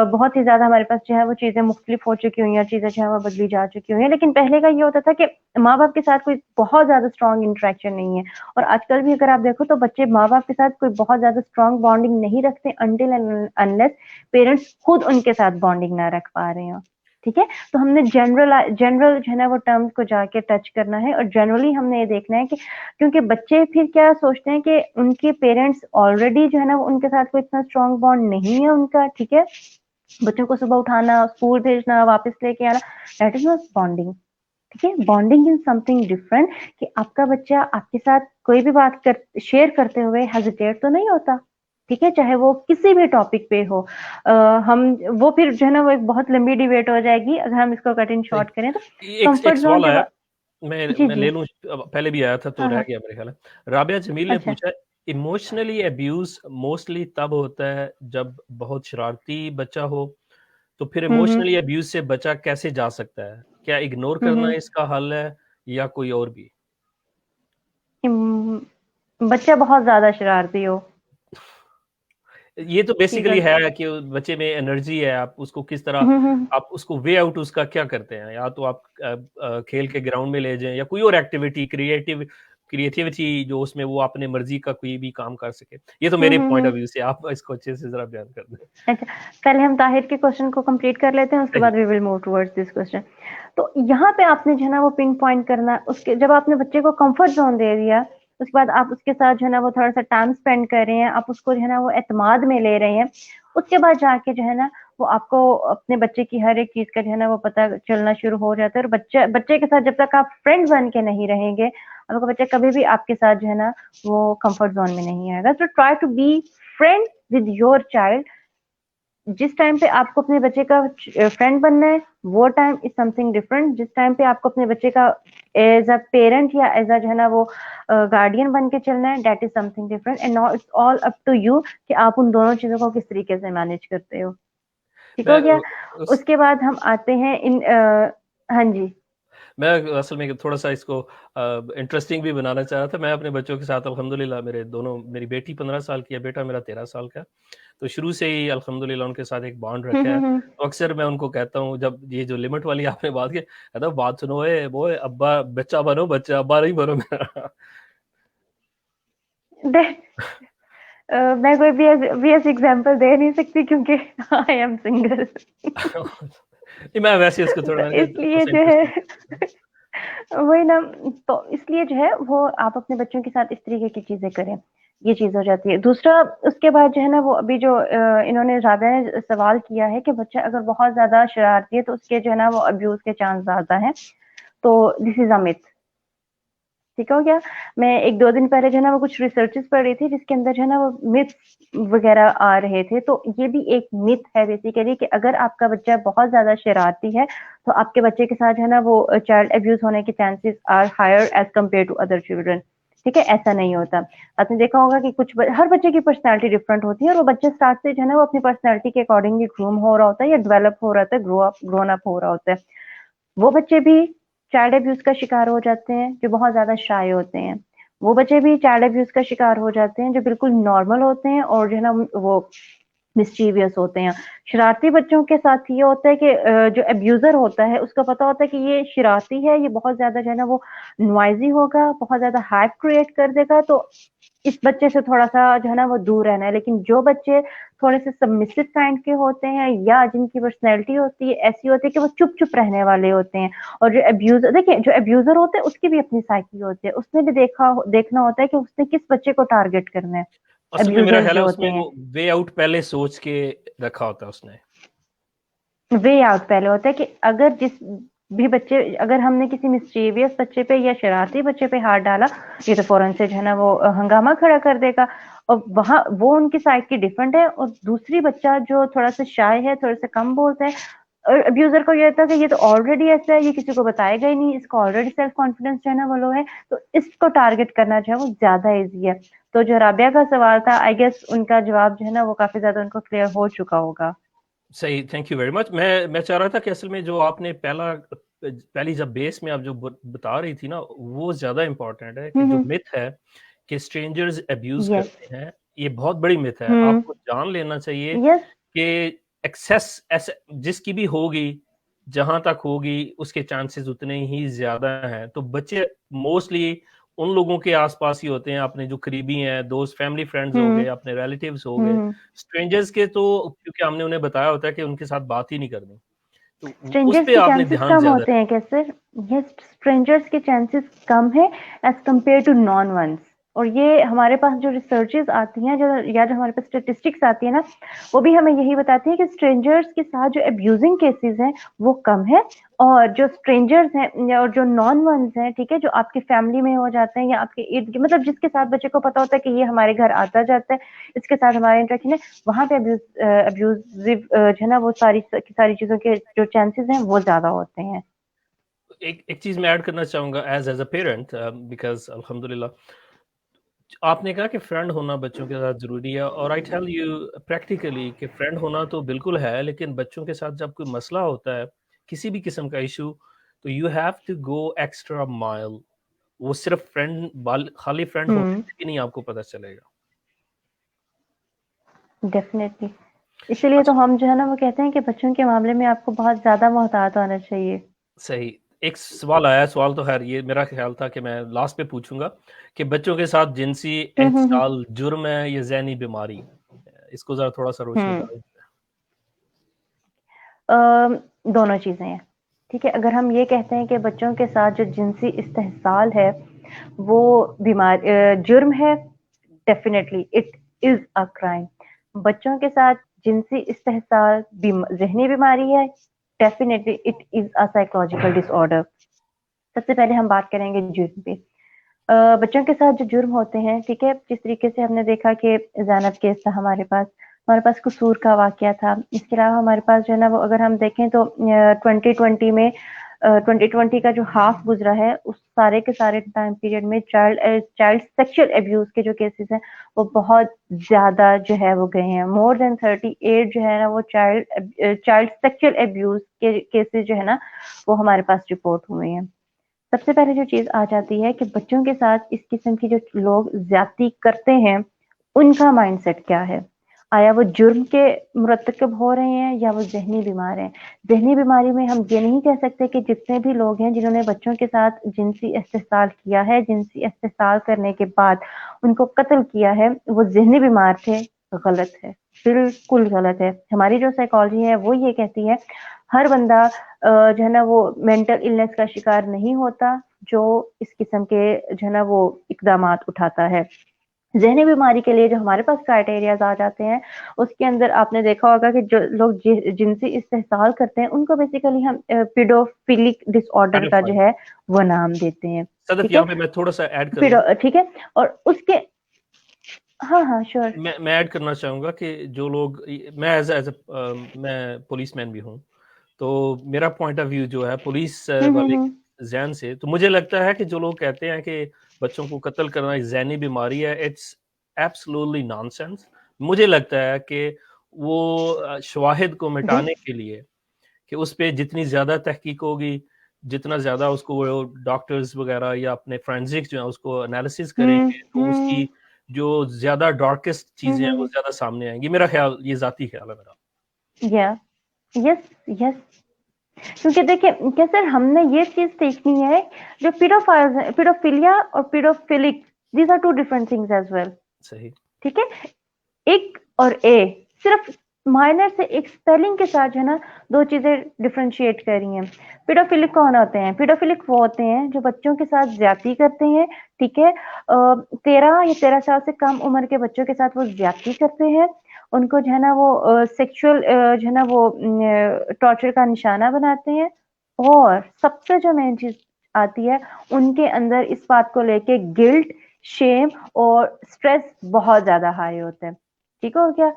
बहुत ही ज्यादा हमारे पास जो है वो चीजें मुख्तलिफ हो चुकी हुई हैं, चीजें जो है वो बदली जा चुकी हुई हैं, लेकिन पहले का ये होता था कि माँ बाप के साथ कोई बहुत ज्यादा स्ट्रांग इंटरेक्शन नहीं है। और आजकल भी अगर आप देखो तो बच्चे माँ बाप के साथ कोई बहुत ज्यादा स्ट्रांग बॉन्डिंग नहीं रखते अनटिल अनलेस पेरेंट्स खुद उनके साथ बॉन्डिंग ना रख पा रहे हो, ठीक है। तो हमने जनरल जो है ना वो टर्म्स को जाके टच करना है, और जनरली हमने ये देखना है कि क्योंकि बच्चे फिर क्या सोचते हैं कि उनके पेरेंट्स ऑलरेडी जो है ना वो उनके साथ कोई इतना स्ट्रांग बॉन्ड नहीं है उनका, ठीक है। बच्चों को सुबह उठाना, स्कूल भेजना, वापस लेके आना, दैट इज नॉट बॉन्डिंग, ठीक है। बॉन्डिंग इन समथिंग डिफरेंट कि आपका बच्चा आपके साथ कोई भी बात शेयर करते हुए हेजिटेट तो नहीं होता, ठीक है, चाहे वो किसी भी टॉपिक पे हो। हम वो फिर जो है ना वो एक बहुत लंबी डिबेट हो जाएगी अगर हम इसको कट इन शॉर्ट करें तो। एक कंफर्ट जोन सवाल आया, जब जी मैं जी। ले लूं, पहले भी आया था तो हाँ रह हाँ। गया मेरे ख्याल है। राबिया जमील ने अच्छा। पूछा, इमोशनली अब्यूज मोस्टली तब होता है जब बहुत शरारती बच्चा हो, तो फिर हम्म। इमोशनली अब्यूज से बचा कैसे जा सकता है? क्या इग्नोर करना हम्म। इसका हल है या कोई और भी? बच्चा बहुत ज्यादा शरारती हो, ये तो ठीक है। बेसिकली है कि बच्चे में एनर्जी है, आप उसको किस तरह, हम्म। आप उसको वे आउट उसका क्या करते हैं? या तो आप खेल के ग्राउंड में ले जाएं या कोई और एक्टिविटी, क्रिएटिविटी जो उसमें वो अपने मर्जी का कोई भी काम कर सके। ये तो मेरे पॉइंट ऑफ व्यू से, आप इसको अच्छे से जरा बयान कर दें। अच्छा, पहले हम ताहिर के क्वेश्चन को कंप्लीट कर लेते हैं, उसके सही। बाद we will move towards this question. तो यहाँ पे आपने जो है ना वो पिन पॉइंट करना, उसके जब आपने बच्चे को कंफर्ट जोन दे दिया, उसके बाद आप उसके साथ जो है ना वो थोड़ा सा टाइम स्पेंड कर रहे हैं, आप उसको जो है ना वो एतमाद में ले रहे हैं, उसके बाद जाके जो है ना वो आपको अपने बच्चे की हर एक चीज का जो है ना वो पता चलना शुरू हो जाता है। और बच्चे के साथ जब तक आप फ्रेंड बन के नहीं रहेंगे, आपका बच्चा कभी भी आपके साथ जो है ना वो कंफर्ट जोन में नहीं आएगा। तो try to be friend with your child. जिस टाइम पे आपको अपने बच्चे का फ्रेंड बनना है वो टाइम इज समथिंग डिफरेंट, जिस टाइम पे आपको अपने बच्चे का एज अ पेरेंट या एज अ जो है ना वो गार्डियन बन के चलना है, that is something different, and now it's all up to you कि आप उन दोनों चीजों को किस तरीके से मैनेज करते हो, ठीक हो मैं गया। उस उसके बाद हम आते हैं इन हाँ जी। मैं असल में थोड़ा सा इसको इंटरेस्टिंग भी बनाना चाह रहा था। मैं अपने बच्चों के साथ अल्हम्दुलिल्लाह, मेरी बेटी 15 साल की है, बेटा मेरा 13 साल का है। तो शुरू से ही अल्हम्दुलिल्लाह उनके साथ एक बॉन्ड रखा है। तो अक्सर मैं उनको कहता हूँ, जब ये जो लिमिट वाली आपने बात की, कहता हूँ, बात सुनो, वो अब्बा बच्चा बनो, बच्चा अब्बा नहीं बनो मेरा। मैं कोई भी ऐसी एग्जांपल दे नहीं सकती क्योंकि आई एम सिंगल। नहीं, मैं वैसे उसको तो थोड़ा, मैंने कहा इसलिए थोड़ा जो है इंटरेस्टिंग। वही ना, तो इसलिए जो है वो आप अपने बच्चों के साथ इस तरीके की चीजें करें, ये चीज हो जाती है। दूसरा, उसके बाद जो है ना वो अभी जो इन्होंने राबिया ने सवाल किया है कि बच्चा अगर बहुत ज्यादा शरारती है तो उसके जो है ना वो अब्यूज के चांस ज्यादा है, तो दिस इज अ मिथ, ठीक हो गया। मैं 1-2 दिन पहले जो है ना वो कुछ रिसर्चेस पढ़ रही थी जिसके अंदर जो है ना वो मिथ्स वगैरह आ रहे थे। तो ये भी एक मिथ है बेसिकली कि अगर आपका बच्चा बहुत ज्यादा शरारती है तो आपके बच्चे के साथ जो है ना वो चाइल्ड अब्यूज होने के chances are higher as compare to other children. ठीक है, ऐसा नहीं होता। आपने देखा होगा कि हर बच्चे की पर्सनैलिटी डिफरेंट होती है और वो बच्चे स्टार्ट से जो है ना वो अपनी पर्सनैलिटी के अकॉर्डिंगली ग्रूम हो रहा होता है या डेवलप हो रहा होता है, ग्रोन अप हो रहा होता है। वो बच्चे भी चाइल्ड अब्यूज का शिकार हो जाते हैं जो बहुत ज्यादा शाय होते हैं। वो बच्चे भी चाइल्ड अब्यूज का शिकार हो जाते हैं जो बिल्कुल नॉर्मल होते हैं और जो है ना वो मिस्चीवियस होते हैं। शरारती बच्चों के साथ ये होता है कि जो अब्यूजर होता है उसको पता होता है कि ये शरारती है, ये बहुत ज्यादा जो है ना वो नॉइजी होगा, बहुत ज्यादा हाइप क्रिएट कर देगा, तो इस बच्चे से थोड़ा सा जो है ना वो दूर रहना है। लेकिन जो बच्चे थोड़े से सबमिसिव काइंड के होते हैं या जिनकी पर्सनैलिटी होती है ऐसी होती है कि वो चुप चुप रहने वाले होते हैं। और जो अब्यूजर, देखिए जो अब्यूजर होते हैं उसकी भी अपनी साइकी होती है, उसने भी देखना होता है कि उसने किस बच्चे को टारगेट करना है। असल में मेरा अब्यूजर्स ख्याल जो है होते उसमें हैं वो वे आउट पहले सोच के रखा होता है उसने। वे आउट पहले होता है कि अगर जिस भी बच्चे, अगर हमने किसी मिस्चीवियस बच्चे पे या शरारती बच्चे पे हाथ डाला, ये तो फौरन से जो है ना वो हंगामा खड़ा कर देगा। और वहां वो उनकी साइड की डिफरेंट है। और दूसरी बच्चा जो थोड़ा सा शाय है, थोड़ा सा कम बोलता है, और अब्यूजर को ये होता है कि ये तो ऑलरेडी ऐसा है, ये किसी को बताएगा ही नहीं, इसको ऑलरेडी सेल्फ कॉन्फिडेंस जो है ना वो लो है, तो इसको टारगेट करना जो है वो ज्यादा इजी है। तो जो राबिया का सवाल था, आई गेस उनका जवाब जो है ना वो काफी ज्यादा उनको क्लियर हो चुका होगा। सही, थैंक यू वेरी मच। मैं चाह रहा था कि असल में जो आपने पहली जब बेस में आप जो बता रही थी ना वो ज्यादा इम्पोर्टेंट है कि जो मिथ है कि स्ट्रेंजर्स अब्यूज यस। करते हैं, ये बहुत बड़ी मिथ है। हम्म। आपको जान लेना चाहिए यस। कि एक्सेस ऐसे जिसकी भी होगी, जहां तक होगी उसके चांसेस उतने ही ज्यादा हैं। तो बच्चे मोस्टली उन लोगों के आसपास ही होते हैं, अपने जो करीबी हैं, दोस्त, फैमिली फ्रेंड्स हो हम्म। गए, अपने रिलेटिव्स हो गए। हम्म। स्ट्रेंजर्स के तो क्योंकि हमने उन्हें बताया होता है कि उनके साथ बात ही नहीं करनी, तो उस स्ट्रेंजर्स पे के आपने चांसेस ध्यान कम ज्यादा होते हैं क्या सर? ये स्ट्रेंजर्स के चांसेस कम है as compare to non ones. और ये हमारे पास जो रिसर्चेस आती हैं, जो या जो हमारे पास स्टेटिस्टिक्स आती है ना, वो भी हमें यही बताती है कि स्ट्रेंजर्स के साथ जो अब्यूजिंग केसेस हैं वो कम है। और जो स्ट्रेंजर्स हैं और जो नॉन वंस हैं, ठीक है, जो आपकी फैमिली में हो जाते हैं या आपके इर्द गिर्द, मतलब जिसके साथ बच्चे को पता होता है कि ये हमारे घर आता जाता है, इसके साथ हमारा इंटरेक्शन है, वहां पे अब्यूजिव जो है ना वो सारी सारी चीजों के जो चांसेस हैं वो ज्यादा होते हैं। एक चीज मैं ऐड करना चाहूंगा एज अ पेरेंट, बिकॉज अल्हम्दुलिल्लाह आपने कहा कि फ्रेंड होना बच्चों के साथ जरूरी है, और आई टेल यू प्रैक्टिकली कि फ्रेंड होना तो बिल्कुल है, लेकिन बच्चों के साथ जब कोई मसला होता है, किसी भी किस्म का इशू, तो you have to go extra mile. वो सिर्फ खाली फ्रेंड होने हम्म। से भी नहीं आपको पता चलेगा। डेफिनेटली। इसीलिए तो अच्छा, हम जो है ना वो कहते हैं कि बच्चों के मामले में आपको बहुत ज्यादा मोहतात होना चाहिए। सही। एक सवाल आया, सवाल तो खैर ये मेरा ख्याल था कि मैं लास्ट पे पूछूंगा कि बच्चों के साथ जिनसी हम्म। एहसाल जुर्म है या ज़हनी बीमारी, इसको जरा थोड़ा सा रोशनी हम्म। डालें। दोनों चीजें हैं। ठीक है, अगर हम ये कहते हैं कि बच्चों के साथ जो जिनसी इस्तेहसाल है वो जुर्म है, definitely it is a crime. बच्चों के साथ जिनसी इस्तेहसाल जहनी बीमारी है, definitely it is a psychological disorder. सबसे पहले हम बात करेंगे जुर्म पे। बच्चों के साथ जो जुर्म होते हैं, ठीक है, जिस तरीके से हमने देखा कि ज़ैनब केस था हमारे पास कसूर का वाकया था। इसके अलावा हमारे पास जो है ना वो अगर हम देखें तो 2020 में 2020 का जो हाफ गुजरा है उस सारे के सारे टाइम पीरियड में चाइल्ड सेक्सुअल अब्यूज के जो केसेस हैं वो बहुत ज्यादा जो है वो गए हैं। मोर देन 38 जो है ना वो चाइल्ड सेक्सुअल अब्यूज के केसेस जो है ना वो हमारे पास रिपोर्ट हुए हैं। सबसे पहले जो चीज आ जाती है कि बच्चों के साथ इस किस्म की जो लोग ज्यादती करते हैं उनका माइंडसेट क्या है। आया वो जुर्म के मुरतकब हो रहे हैं या वो जहनी बीमार हैं। जहनी बीमारी में हम ये नहीं कह सकते कि जितने भी लोग हैं जिन्होंने बच्चों के साथ जिनसी इस्तेसाल किया है, जिनसी इस्तेसाल करने के बाद उनको कत्ल किया है, वो जहनी बीमार थे। गलत है, बिल्कुल गलत है। हमारी जो साइकोलॉजी है वो ये कहती है हर बंदा जो है ना वो मेंटल इलनेस का शिकार नहीं होता जो इस किस्म के जो है ना वो इकदामात उठाता है। ज़हनी बीमारी के लिए जो हमारे पास क्राइटेरियाज आ जाते हैं, उसके अंदर आपने देखा होगा कि जो लोग जिनसी इस्तेहसाल करते हैं उनको बेसिकली हम पीडोफिलिक डिसऑर्डर का जो पेडोफाइल। है वो नाम देते हैं। सदफ ठीक है, यहाँ पे मैं थोड़ा सा ऐड कर लूँ। ठीक है, और उसके हाँ श्योर। मैं ऐड करना चाहूँगा कि जो लोग मैं एज एज मैं पुलिसमैन भी हूँ, तो मेरा पॉइंट ऑफ व्यू जो है पुलिस वाले जहन से, तो मुझे लगता है कि जो लोग कहते हैं कि बच्चों को कत्ल करना एक ज़हनी बीमारी है, इट्स एब्सोल्युटली नॉनसेंस। मुझे लगता है कि वो शवाहिद को मिटाने के लिए कि उस पे जितनी ज़्यादा तहकीक होगी, जितना ज़्यादा उसको वो डॉक्टर्स वगैरह या अपने फोरेंसिक्स जो है उसको एनालिसिस करेंगे, तो उसकी जो ज़्यादा डार्केस्ट चीज़ें हैं वो ज़्यादा सामने आएँगी। मेरा ख़्याल, ये ज़ाती ख़्याल है मेरा। या यस यस, क्योंकि देखिए क्या सर, हमने ये चीज देखनी है, जो पीडोफाइल्स है, पीडोफिलिया और paedophilic, these are two different things as well. सही। ठीक है, एक और ए सिर्फ माइनर से एक स्पेलिंग के साथ जो है ना दो चीजें डिफरेंशिएट कर रही हैं। पीडोफिलिक कौन होते हैं? पीडोफिलिक वो होते हैं जो बच्चों के साथ ज्यादती करते हैं। ठीक है, 13 या 13 साल से कम उम्र के बच्चों के साथ वो ज्यादती करते हैं, उनको जो है ना वो सेक्सुअल जो है ना वो टॉर्चर का निशाना बनाते हैं। और सबसे जो मेन चीज आती है, उनके अंदर इस बात को लेके गिल्ट, शेम और स्ट्रेस बहुत ज्यादा हाई होते हैं। ठीक हो गया।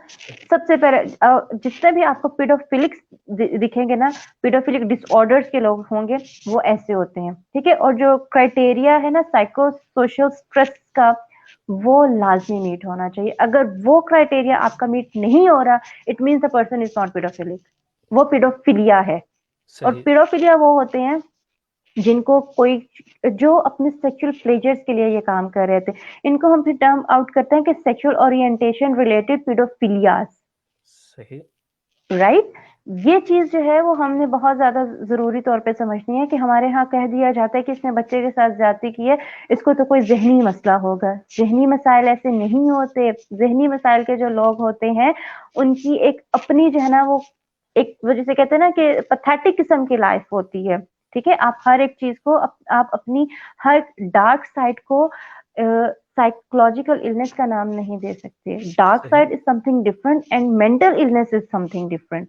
सबसे पहले जितने भी आपको पीडोफिलिक दिखेंगे ना, पीडोफिलिक डिसऑर्डर्स के लोग होंगे, वो ऐसे होते हैं। ठीक है, और जो क्राइटेरिया है ना साइको सोशल स्ट्रेस का, वो लाजमी मीट होना चाहिए। अगर वो क्राइटेरिया आपका मीट नहीं हो रहा, it means the person is not paedophilic, वो पीडोफिलिया है। और सही। पीडोफिलिया वो होते हैं जिनको कोई, जो अपने सेक्सुअल प्लेजर्स के लिए ये काम कर रहे थे, इनको हम फिर टर्म आउट करते हैं कि सेक्सुअल ओरिएंटेशन रिलेटेड पीडोफिलियास। सही। राइट, ये चीज जो है वो हमने बहुत ज्यादा जरूरी तौर पे समझनी है कि हमारे यहाँ कह दिया जाता है कि इसने बच्चे के साथ ज्यादती की है, इसको तो कोई जहनी मसला होगा। जहनी मसाइल ऐसे नहीं होते। जहनी मसाइल के जो लोग होते हैं, उनकी एक अपनी जो है ना वो एक वजह से कहते हैं ना कि पैथेटिक किस्म की लाइफ होती है। ठीक है, आप हर एक चीज को आप अपनी हर डार्क साइड को साइकोलॉजिकल इलनेस का नाम नहीं दे सकते। डार्क सही। Side is something different and mental illness is something different.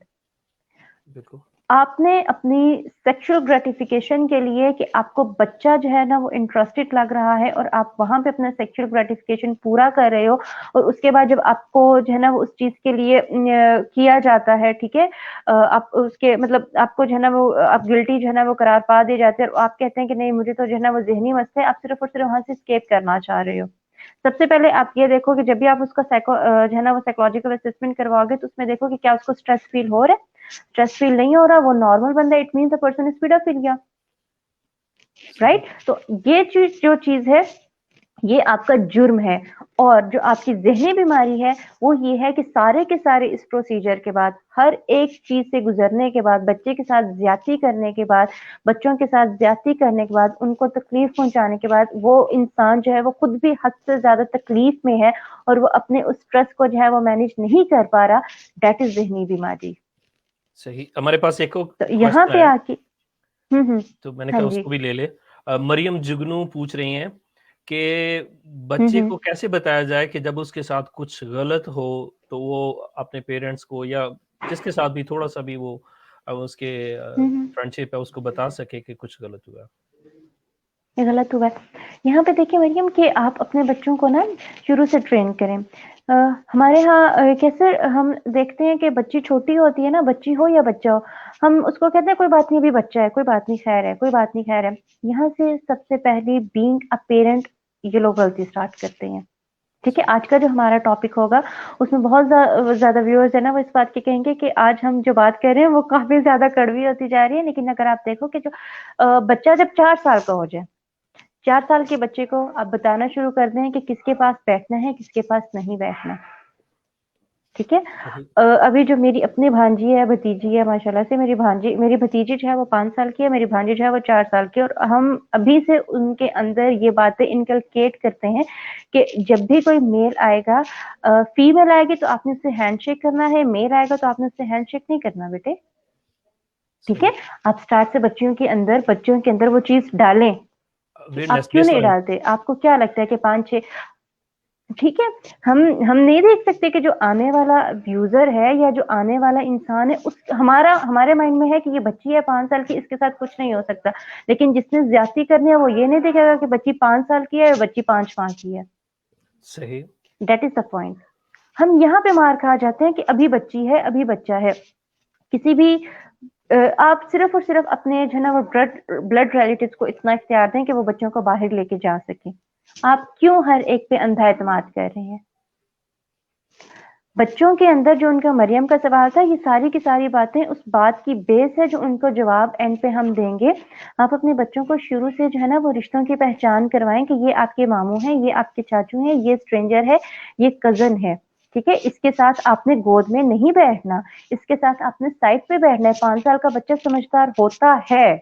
बिल्कुल। आपने अपनी सेक्सुअल ग्रेटिफिकेशन के लिए, कि आपको बच्चा जो है ना वो इंटरेस्टेड लग रहा है और आप वहां पे अपना सेक्सुअल ग्रेटिफिकेशन पूरा कर रहे हो, और उसके बाद जब आपको जो है ना वो उस चीज के लिए किया जाता है, ठीक है, आप उसके मतलब आपको जो है ना वो आप गिल्टी जो है ना वो करार पा दिए जाते हैं, और आप कहते हैं कि नहीं मुझे तो जो है ना वो जहनी मसले है, आप सिर्फ और सिर्फ वहां से स्केप करना चाह रहे हो। सबसे पहले आप ये देखो कि जब भी आप उसका जो है ना वो साइकोलॉजिकल असेसमेंट करवाओगे, तो उसमें देखो कि क्या उसको स्ट्रेस फील हो रहा है। स्ट्रेस फील नहीं हो रहा, वो नॉर्मल बंदा, it means the person is paedophilia. Right, तो ये चीज जो चीज है, ये आपका जुर्म है। और जो आपकी जहनी बीमारी है, वो ये है कि सारे के सारे इस प्रोसीजर के बाद, हर एक चीज से गुजरने के बाद, बच्चे के साथ ज्यादती करने के बाद, बच्चों के साथ ज्यादती करने के बाद, उनको तकलीफ पहुंचाने के बाद, वो इंसान जो है वो खुद भी हद से ज्यादा तकलीफ में है, और वो अपने उस स्ट्रेस को जो है वो मैनेज नहीं कर पा रहा। दैट इज जहनी बीमारी। सही। हमारे पास एक और तो यहाँ क्वेश्चन पे आया, आके तो मैंने हाँ कहा जी। उसको भी ले ले। मरियम जुगनू पूछ रही हैं कि बच्चे को कैसे बताया जाए कि जब उसके साथ कुछ गलत हो तो वो अपने पेरेंट्स को या जिसके साथ भी थोड़ा सा भी वो उसके हम्म फ्रेंडशिप है उसको बता सके कि कुछ गलत हुआ। ये गलत हुआ है। यहाँ पे देखिए मरियम कि आप अपने बच्चों को ना शुरू से ट्रेन करें। हमारे यहाँ कैसे हम देखते हैं कि बच्ची छोटी होती है ना, बच्ची हो या बच्चा हो, हम उसको कहते हैं कोई बात नहीं, अभी बच्चा है, कोई बात नहीं, खैर है, कोई बात नहीं, खैर है। यहाँ से सबसे पहले बीइंग अ पेरेंट, ये लोग गलती स्टार्ट करते हैं। ठीक है, आज का जो हमारा टॉपिक होगा उसमें बहुत ज्यादा व्यूअर्स है ना वो इस बात के कहेंगे कि आज हम जो बात कर रहे हैं वो काफी ज्यादा कड़वी होती जा रही है। लेकिन अगर आप देखो कि जो बच्चा जब 4 साल का हो जाए, 4 साल के बच्चे को आप बताना शुरू कर दें कि किसके पास बैठना है, किसके पास नहीं बैठना। ठीक है, अभी जो मेरी अपनी भांजी है, भतीजी है, माशाल्लाह से मेरी भतीजी जो है वो 5 साल की है, मेरी भांजी जो है वो 4 साल की है, और हम अभी से उनके अंदर ये बातें इनकलकेट करते हैं कि जब भी कोई मेल आएगा, फीमेल आएगी तो आपने उससे हैंडशेक करना है, मेल आएगा तो आपने उससे हैंडशेक नहीं करना बेटे। ठीक है, आप स्टार्ट से बच्चों के अंदर वो चीज डालें। आप क्यों नहीं डालते? आपको क्या लगता है कि 5-6 ठीक है, हम नहीं देख सकते कि जो आने वाला अब्यूजर है या जो आने वाला इंसान है उस हमारे माइंड में है कि ये बच्ची है 5 साल की, इसके साथ कुछ नहीं हो सकता, लेकिन जिसने ज्यादती करनी है वो ये नहीं देखेगा कि बच्ची 5 साल की है या बच्ची 5 माह की है। सही। That is the point. हम यहाँ पे मार खा जाते हैं कि अभी बच्ची है, अभी बच्चा है। किसी भी आप सिर्फ और सिर्फ अपने जो है ना वो ब्लड रिलेटिव्स को इतना इख्तियार दें कि वो बच्चों को बाहर लेके जा सके। आप क्यों हर एक पे अंधा एतमाद कर रहे हैं? बच्चों के अंदर जो उनका मरियम का सवाल था, ये सारी की सारी बातें उस बात की बेस है जो उनको जवाब एंड पे हम देंगे। आप अपने बच्चों को शुरू से जो है ना वो रिश्तों की पहचान करवाएं कि ये आपके मामू हैं, ये आपके चाचू हैं, ये स्ट्रेंजर है, ये कजन है। ठीक है, इसके साथ आपने गोद में नहीं बैठना, इसके साथ आपने साइड पे बैठना है। 5 साल का बच्चा समझदार होता है,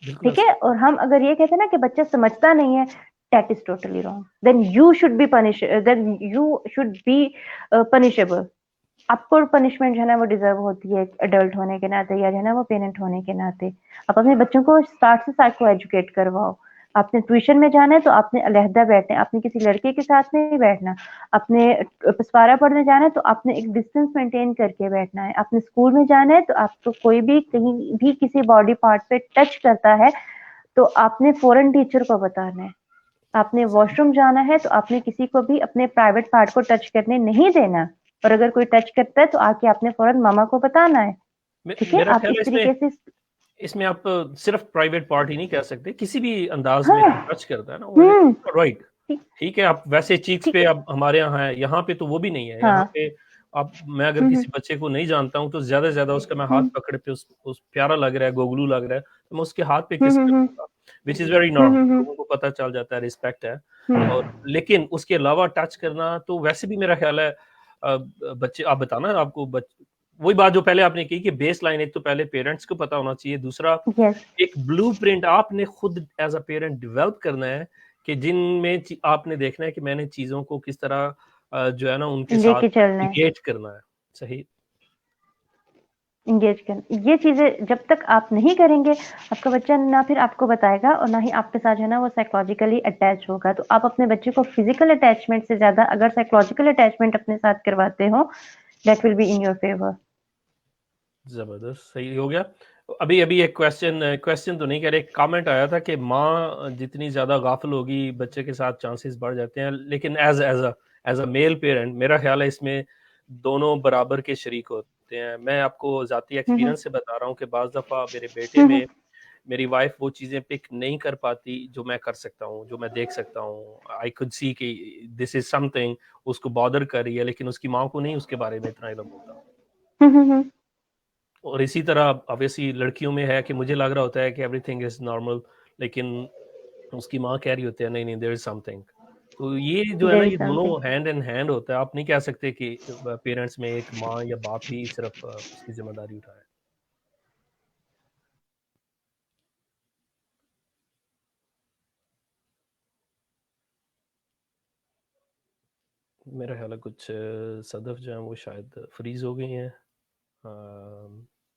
ठीक है। और हम अगर ये कहते हैं ना कि बच्चा समझता नहीं है, that is totally wrong. Then you should be punished. Then you should be punishable. आपको पनिशमेंट जो है ना वो डिजर्व होती है अडल्ट होने के नाते या जो है ना वो पेरेंट होने के नाते। आप अपने बच्चों को स्टार्ट से साइको एजुकेट करवाओ। आपने ट्यूशन में जाना है तो आपने अलहदा बैठना है, आपने किसी लड़के के साथ नहीं बैठना। आपने पसवारा पढ़ने जाना है तो आपने एक डिस्टेंस मेंटेन करके बैठना है। आपने स्कूल में जाना है तो आपको कोई भी कहीं भी किसी बॉडी पार्ट पे टच करता है तो आपने फौरन टीचर को बताना है। आपने वॉशरूम जाना है तो आपने किसी को भी अपने प्राइवेट पार्ट को टच करने नहीं देना, और अगर कोई टच करता है तो आके आपने फौरन मामा को बताना है। ठीक है, मेरा आप ख्याल इस है तरीके से इसमें आप सिर्फ प्राइवेट पार्ट ही नहीं कह सकते, किसी भी अंदाज में हाँ, टच करता है ना वो राइट। ठीक ठीक है, आप वैसे चीक्स ठीक पे अब हमारे यहाँ है, यहाँ पे तो वो भी नहीं है। यहाँ हाँ, पे आप मैं अगर किसी बच्चे को नहीं जानता हूँ तो ज्यादा से ज्यादा उसका मैं हाथ पकड़ पे उस प्यारा लग रहा है, गोगलू लग रहा है तो मैं उसके हाथ पे किस कर दूंगा, विच इज वेरी नॉर्मल। लोगों को पता चल जाता है, रिस्पेक्ट है। और लेकिन उसके अलावा टच करना तो वैसे भी मेरा ख्याल है बच्चे, आप बताना आपको वही बात जो पहले आपने की कि बेस लाइन एक तो पहले पेरेंट्स को पता होना चाहिए, दूसरा यस एक ब्लूप्रिंट आपने खुद एज अ पेरेंट डेवलप करना है कि जिनमें आपने देखना है कि मैंने चीजों को किस तरह जो है ना उनके साथ लेके चलना है, इंगेज करना है। सही, इंगेज करना। ये चीजें जब तक आप नहीं करेंगे आपका बच्चा ना फिर आपको बताएगा और ना ही आपके साथ जो है ना वो साइकोलॉजिकली अटैच होगा। तो आप अपने बच्चे को फिजिकल अटैचमेंट से ज्यादा अगर साइकोलॉजिकल अटैचमेंट अपने साथ करवाते हो, that will be in your favour. जबरदस्त, सही हो गया। अभी अभी एक क्वेश्चन तो नहीं कह रहे, कमेंट आया था कि माँ जितनी ज्यादा गाफिल होगी बच्चे के साथ चांसेस बढ़ जाते हैं, लेकिन एज अ मेल पेरेंट मेरा ख्याल है इसमें दोनों बराबर के शरीक होते हैं। मैं आपको जाती एक्सपीरियंस से बता रहा हूँ कि बाज दफा मेरे बेटे में मेरी वाइफ वो चीजें पिक नहीं कर पाती जो मैं कर सकता हूँ, जो मैं देख सकता हूँ। आई कुड सी कि दिस इज समथिंग उसको बॉदर कर रही है, लेकिन उसकी माँ को नहीं उसके बारे में इतना इल्म होता। और इसी तरह ऑब्वियसली लड़कियों में है कि मुझे लग रहा होता है कि एवरीथिंग इज नॉर्मल, लेकिन उसकी माँ कह रही होती है नहीं नहीं देयर इज समथिंग। तो ये जो है ना देयर ये इज समथिंग। दोनों हैंड इन हैंड होता है। आप नहीं कह सकते कि पेरेंट्स में एक माँ या बाप ही सिर्फ उसकी जिम्मेदारी उठाए। मेरा ख्याल है कुछ सदफ जो है वो शायद फ्रीज हो गई हैं।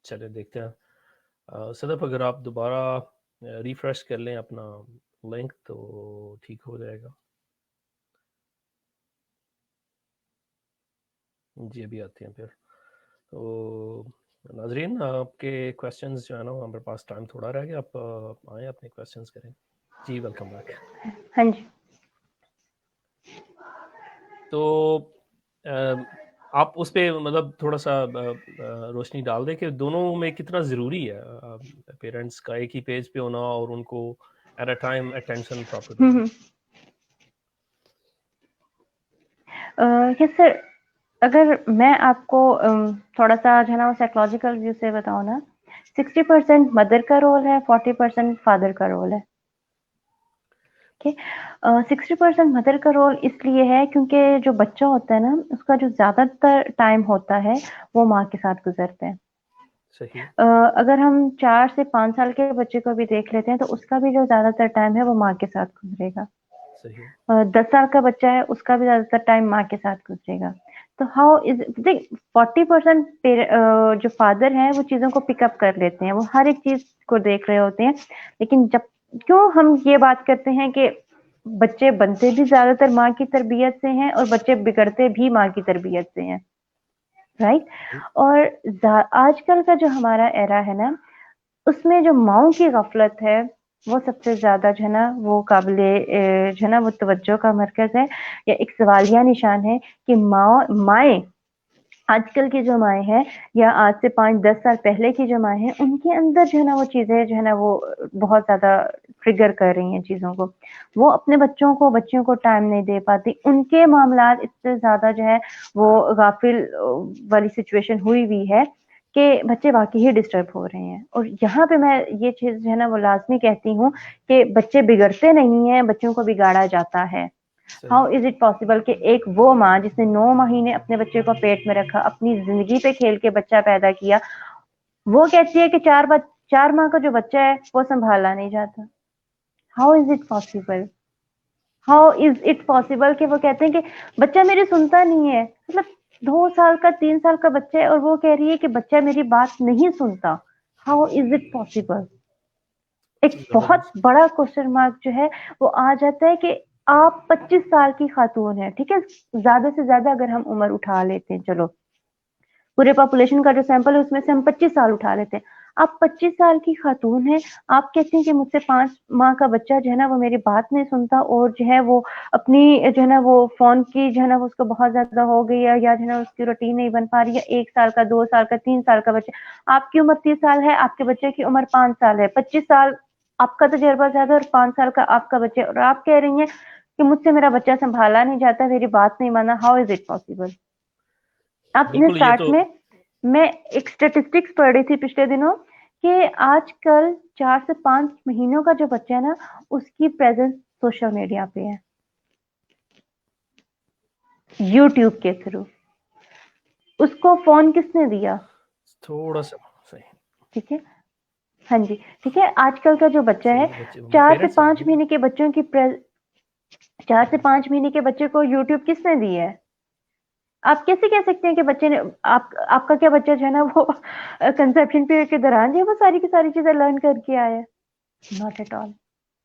चले देखते हैं। सदफ अगर आप दोबारा रिफ्रेश कर लें अपना लिंक तो ठीक हो जाएगा। जी अभी आते हैं फिर। तो नाजरीन आपके क्वेश्चंस जो है ना हमारे पास टाइम थोड़ा रह गया, आप आए अपने क्वेश्चंस करें। जी वेलकम बैक। हाँ जी, तो आप उस पे मतलब थोड़ा सा रोशनी डाल दें कि दोनों में कितना ज़रूरी है पेरेंट्स का एक ही पेज पे होना और उनको at a time attention proper देना। Yes sir. अगर मैं आपको थोड़ा सा जो है ना साइकोलॉजिकल व्यू से बताऊं ना, 60% मदर का रोल है, 40% फादर का रोल है। ठीक है, 60% मदर का रोल इसलिए है क्योंकि जो बच्चा होता है ना उसका जो ज्यादातर टाइम होता है वो माँ के साथ गुजरते हैं। सही, अगर हम 4 से 5 साल के बच्चे को भी देख लेते हैं तो उसका भी जो ज्यादातर टाइम है वो माँ के साथ गुजरेगा। सही, 10 साल का बच्चा है उसका भी ज्यादातर टाइम माँ के साथ गुजरेगा। तो हाउ इज देख 40% जो फादर हैं वो चीजों को पिकअप कर लेते हैं, वो हर एक चीज को देख रहे होते हैं। लेकिन जब क्यों हम ये बात करते हैं कि बच्चे बनते भी ज्यादातर माँ की तरबियत से हैं और बच्चे बिगड़ते भी माँ की तरबियत से हैं, राइट। और आजकल का जो हमारा एरा है ना, उसमें जो माओ की गफलत है वो सबसे ज्यादा जो है ना वो काबिले जो है ना वो तवज्जो का मरकज है, या एक सवालिया निशान है कि माए आजकल की जो माएँ हैं या आज से 5-10 साल पहले की जो माएँ हैं, उनके अंदर जो है ना वो चीज़ें जो है ना वो बहुत ज़्यादा ट्रिगर कर रही हैं चीज़ों को। वो अपने बच्चियों को टाइम नहीं दे पाती। उनके मामलात इतने ज़्यादा जो है वो गाफ़िल वाली सिचुएशन हुई हुई है कि बच्चे वाक़ई ही डिस्टर्ब हो रहे हैं। और यहाँ पे मैं ये चीज़ जो है ना वो लाज़मी कहती हूँ कि बच्चे बिगड़ते नहीं हैं, बच्चों को बिगाड़ा जाता है। हाउ इज इट पॉसिबल कि एक वो माँ जिसने 9 महीने अपने बच्चे को पेट में रखा, अपनी जिंदगी पे खेल के बच्चा पैदा किया, वो कहती है कि 4 माह का जो बच्चा है वो संभाला नहीं जाता। How is it possible? How is it possible कि वो कहते हैं कि बच्चा मेरी सुनता नहीं है। मतलब 2 साल का 3 साल का बच्चा है और वो कह रही है कि बच्चा मेरी बात नहीं सुनता। How is it possible? एक बहुत बड़ा क्वेश्चन मार्क जो है वो आ जाता है कि आप 25 साल की खातून है, ठीक है, ज्यादा से ज्यादा अगर हम उम्र उठा लेते हैं, चलो पूरे पॉपुलेशन का जो सैंपल है उसमें से हम 25 साल उठा लेते हैं। आप 25 साल की खातून है, आप कहते हैं कि मुझसे 5 माह का बच्चा जो है ना वो मेरी बात नहीं सुनता और जो है वो अपनी जो है ना वो फोन की जो है ना वो उसको बहुत ज्यादा हो गई है, या जो है ना उसकी रूटीन नहीं बन पा रही है। 1 साल का, 2 साल का, 3 साल का बच्चा, आपकी उम्र 30 साल है, आपके बच्चे की उम्र 5 साल है। 25 साल आपका तजर्बा ज्यादा और 5 साल का आपका बच्चा, और आप कह रही हैं कि मुझसे मेरा बच्चा संभाला नहीं जाता, मेरी बात नहीं माना। How is it possible? आपने बिल्कुल, ये स्टार्ट तो में मैं एक स्टेटिस्टिक्स पढ़ रही थी पिछले दिनों कि आजकल 4 से 5 महीनों का जो बच्चा है ना उसकी प्रेजेंस सोशल मीडिया पे है, यूट्यूब के थ्रू। उसको फोन किसने दिया? थोड़ा सा सही ठीक है, हाँ जी, ठीक है। आजकल का जो बच्चा है, सही बच्चे 4 से पेरेंट्स 5 महीने के बच्चों की 4 से 5 महीने के बच्चे को यूट्यूब किसने दी है? आप कैसे कह सकते हैं कि बच्चे ने आपका क्या बच्चा जो है ना वो कंसेप्शन पीरियड के दौरान जो है वो सारी की सारी चीजें लर्न करके आया है? Not at all.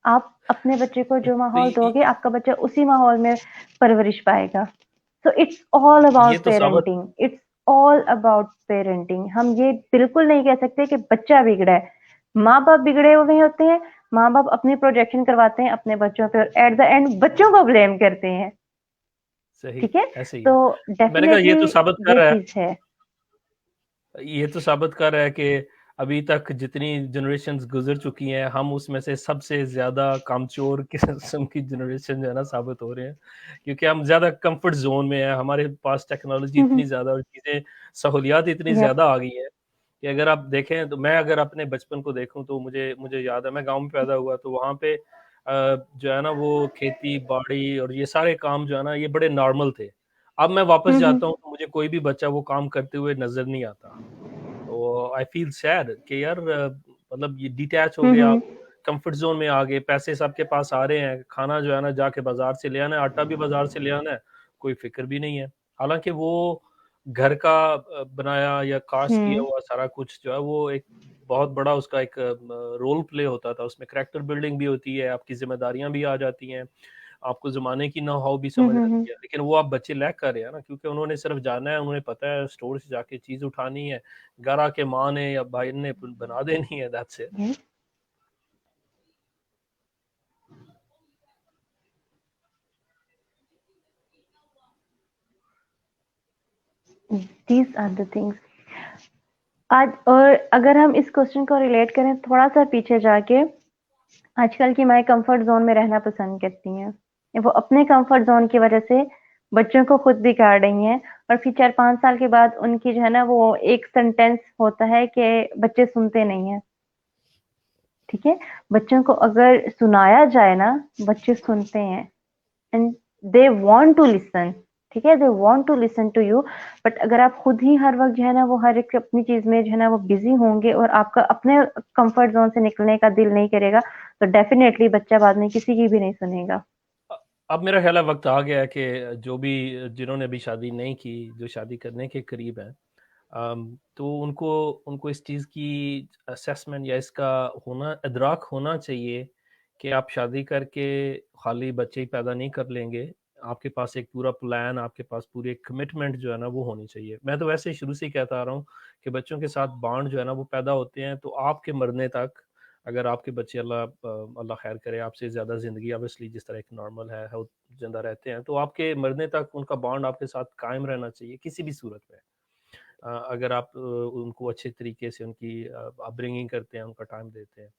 आप अपने बच्चे को जो तो माहौल दोगे, आपका बच्चा उसी माहौल में परवरिश पाएगा। सो इट्स ऑल ये अबाउट तो साबित parenting, it's all about parenting. हम ये बिल्कुल नहीं कह सकते कि बच्चा बिगड़ा है। माँ बाप बिगड़े हुए होते हैं, माँ बाप अपनी प्रोजेक्शन करवाते हैं अपने बच्चों पे और एट द एंड बच्चों को ब्लेम करते हैं। सही ठीक है, ऐसे ही तो है। मैंने कहा डेफिनेटली ये चीज है। ये तो साबित कर रहा है कि अभी तक जितनी जनरेशन्स गुजर चुकी हैं, हम उसमें से सबसे ज़्यादा कामचोर किस्म की जनरेशन जो है ना साबित हो रहे हैं, क्योंकि हम ज़्यादा कंफर्ट जोन में हैं। हमारे पास टेक्नोलॉजी इतनी ज़्यादा और चीज़ें सहूलियात इतनी यप। ज़्यादा आ गई हैं कि अगर आप देखें तो मैं अगर अपने बचपन को देखूं तो मुझे मुझे याद है मैं गांव में पैदा हुआ, तो वहाँ पे जो है ना वो खेती बाड़ी और ये सारे काम जो है ना ये बड़े नॉर्मल थे। अब मैं वापस जाता हूँ तो मुझे कोई भी बच्चा वो काम करते हुए नजर नहीं आता। तो आई फील सैड कि यार मतलब ये डिटैच हो गया, कंफर्ट जोन में आ गए, पैसे सबके पास आ रहे हैं, खाना जो है ना जाके बाजार से ले आना है, आटा भी बाजार से ले आना है, कोई फिक्र भी नहीं है। हालांकि वो घर का बनाया या कास्ट किया हुआ सारा कुछ जो है वो एक बहुत बड़ा उसका एक रोल प्ले होता था, उसमें करेक्टर बिल्डिंग भी होती है, आपकी जिम्मेदारियां भी आ जाती हैं, आपको ज़माने की नो हाउ भी समझ आती है। लेकिन वो आप बच्चे लैक कर रहे हैं ना, क्योंकि उन्होंने सिर्फ जाना है, उन्हें पता है स्टोर से जाके चीज़ उठानी है, घर आके माँ ने या भाई ने बना देनी है, that's it. These are the things. आज और अगर हम इस क्वेश्चन को रिलेट करें थोड़ा सा पीछे जाके, आजकल की माएँ कंफर्ट जोन में रहना पसंद करती हैं। वो अपने कंफर्ट जोन की वजह से बच्चों को खुद बिगाड़ रही हैं, और फिर 4-5 साल के बाद उनकी जो है ना वो एक सेंटेंस होता है कि बच्चे सुनते नहीं हैं। ठीक है, बच्चों को अगर सुनाया जाए ना, बच्चे सुनते हैं and they want to listen. ठीक है, they want to listen to you. But अगर आप खुद ही हर वक्त जो है ना वो हर एक अपनी चीज में जो है ना वो बिजी होंगे और आपका अपने कंफर्ट जोन से निकलने का दिल नहीं करेगा, तो डेफिनेटली बच्चा बाद में किसी की भी नहीं सुनेगा। अब मेरा ख्याल है वक्त आ गया है कि जो भी जिन्होंने अभी शादी नहीं की, जो शादी करने के करीब हैं, तो उनको उनको इस चीज़ की असेसमेंट या इसका होना इदराक होना चाहिए कि आप शादी करके खाली बच्चे ही पैदा नहीं कर लेंगे, आपके पास एक पूरा प्लान, आपके पास पूरी एक कमिटमेंट जो है ना वो होनी चाहिए। मैं तो वैसे ही शुरू से ही कहता आ रहा हूँ कि बच्चों के साथ बॉन्ड जो है ना वो पैदा होते हैं, तो आपके मरने तक अगर आपके बच्चे अल्लाह खैर करे आपसे ज़्यादा ज़िंदगी ऑब्वियसली जिस तरह एक नॉर्मल है वो ज़िंदा रहते हैं, तो आपके मरने तक उनका बॉन्ड आपके साथ कायम रहना चाहिए किसी भी सूरत में। अगर आप उनको अच्छे तरीके से उनकी अपब्रिंगिंग करते हैं, उनका टाइम देते हैं,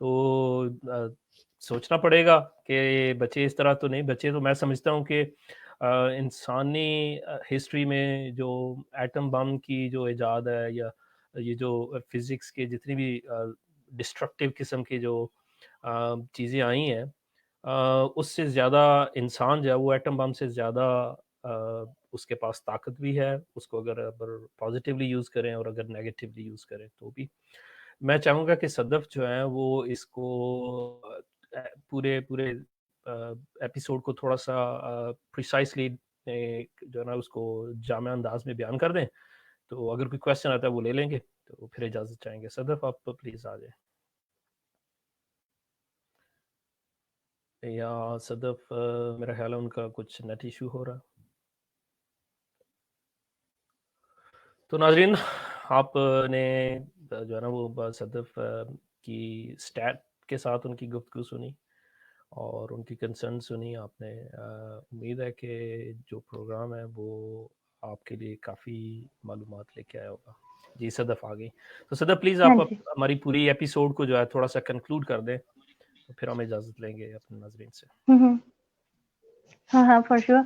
तो सोचना पड़ेगा कि बच्चे इस तरह तो नहीं, बच्चे तो मैं समझता हूँ कि इंसानी हिस्ट्री में जो एटम बम की जो इजाद है या ये जो फिज़िक्स के जितनी भी डिस्ट्रक्टिव किस्म की जो चीज़ें आई हैं, उससे ज़्यादा इंसान जो है वो एटम बम से ज़्यादा उसके पास ताकत भी है, उसको अगर पॉजिटिवली यूज़ करें और अगर नेगेटिवली यूज़ करें तो भी। मैं चाहूँगा कि सदफ़ जो है वो इसको पूरे पूरे एपिसोड को थोड़ा-सा प्रिसाइज़ली जो है ना उसको जामिया अंदाज़ में बयान कर दें, तो अगर कोई क्वेश्चन आता है वो ले लेंगे, तो फिर इजाज़त चाहेंगे। सदफ़ आप तो प्लीज़ आ जाएँ। या सदफ़ मेरा ख़्याल है उनका कुछ नेट इश्यू हो रहा है। तो नाज़रीन आपने जो है ना वो सदफ़ की स्टैट के साथ उनकी गुफ्तगू सुनी और उनकी कंसर्न सुनी आपने। उम्मीद है कि जो प्रोग्राम है वो आपके लिए काफ़ी मालूमात लेके आया होगा। जी सदफ़ आ गई। तो सदफ़ प्लीज़ हाँ आप जी। हमारी पूरी एपिसोड को जो है थोड़ा-सा कंक्लूड कर दें, तो फिर हम इजाज़त लेंगे अपने नाज़रीन से। हाँ, हाँ, फॉर श्योर।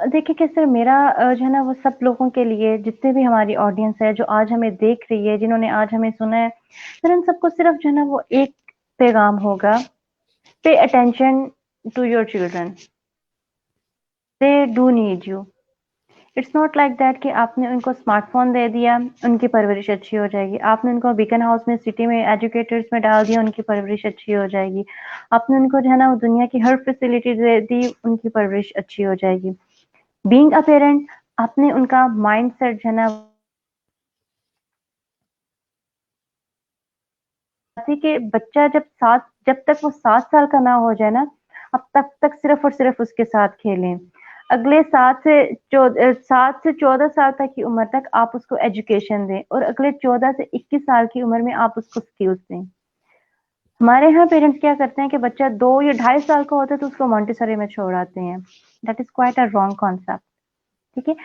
देखिए कि सर मेरा जो है ना वो सब लोगों के लिए जितने भी हमारी ऑडियंस है, जो आज हमें देख रही है, जिन्होंने आज हमें सुना है, सर उन सबको सिर्फ जो है ना वो एक पैगाम होगा, pay attention to your children. They do need you. It's not like that कि आपने उनको स्मार्टफ़ोन दे दिया, उनकी परवरिश अच्छी हो जाएगी। आपने उनको बीकन हाउस में, सिटी में, एजुकेटर्स में डाल दिया, उनकी परवरिश अच्छी हो जाएगी। आपने उनको जो है ना वो दुनिया की हर फैसिलिटी दे दी, उनकी परवरिश अच्छी हो जाएगी। बीइंग अ पेरेंट, आपने उनका माइंडसेट जो है ना कि बच्चा जब तक वो 7 साल का ना हो जाए ना, अब तब तक सिर्फ़ और सिर्फ़ उसके साथ खेलें। अगले 7 से 14 साल तक की उम्र तक आप उसको एजुकेशन दें और अगले 14 से 21 साल की उम्र में आप उसको स्किल्स दें। हमारे यहाँ पेरेंट्स क्या करते हैं कि बच्चा 2 या ढाई साल का होता है तो उसको मोंटेसरी में छोड़ आते हैं। That is quite a wrong concept. ठीक है?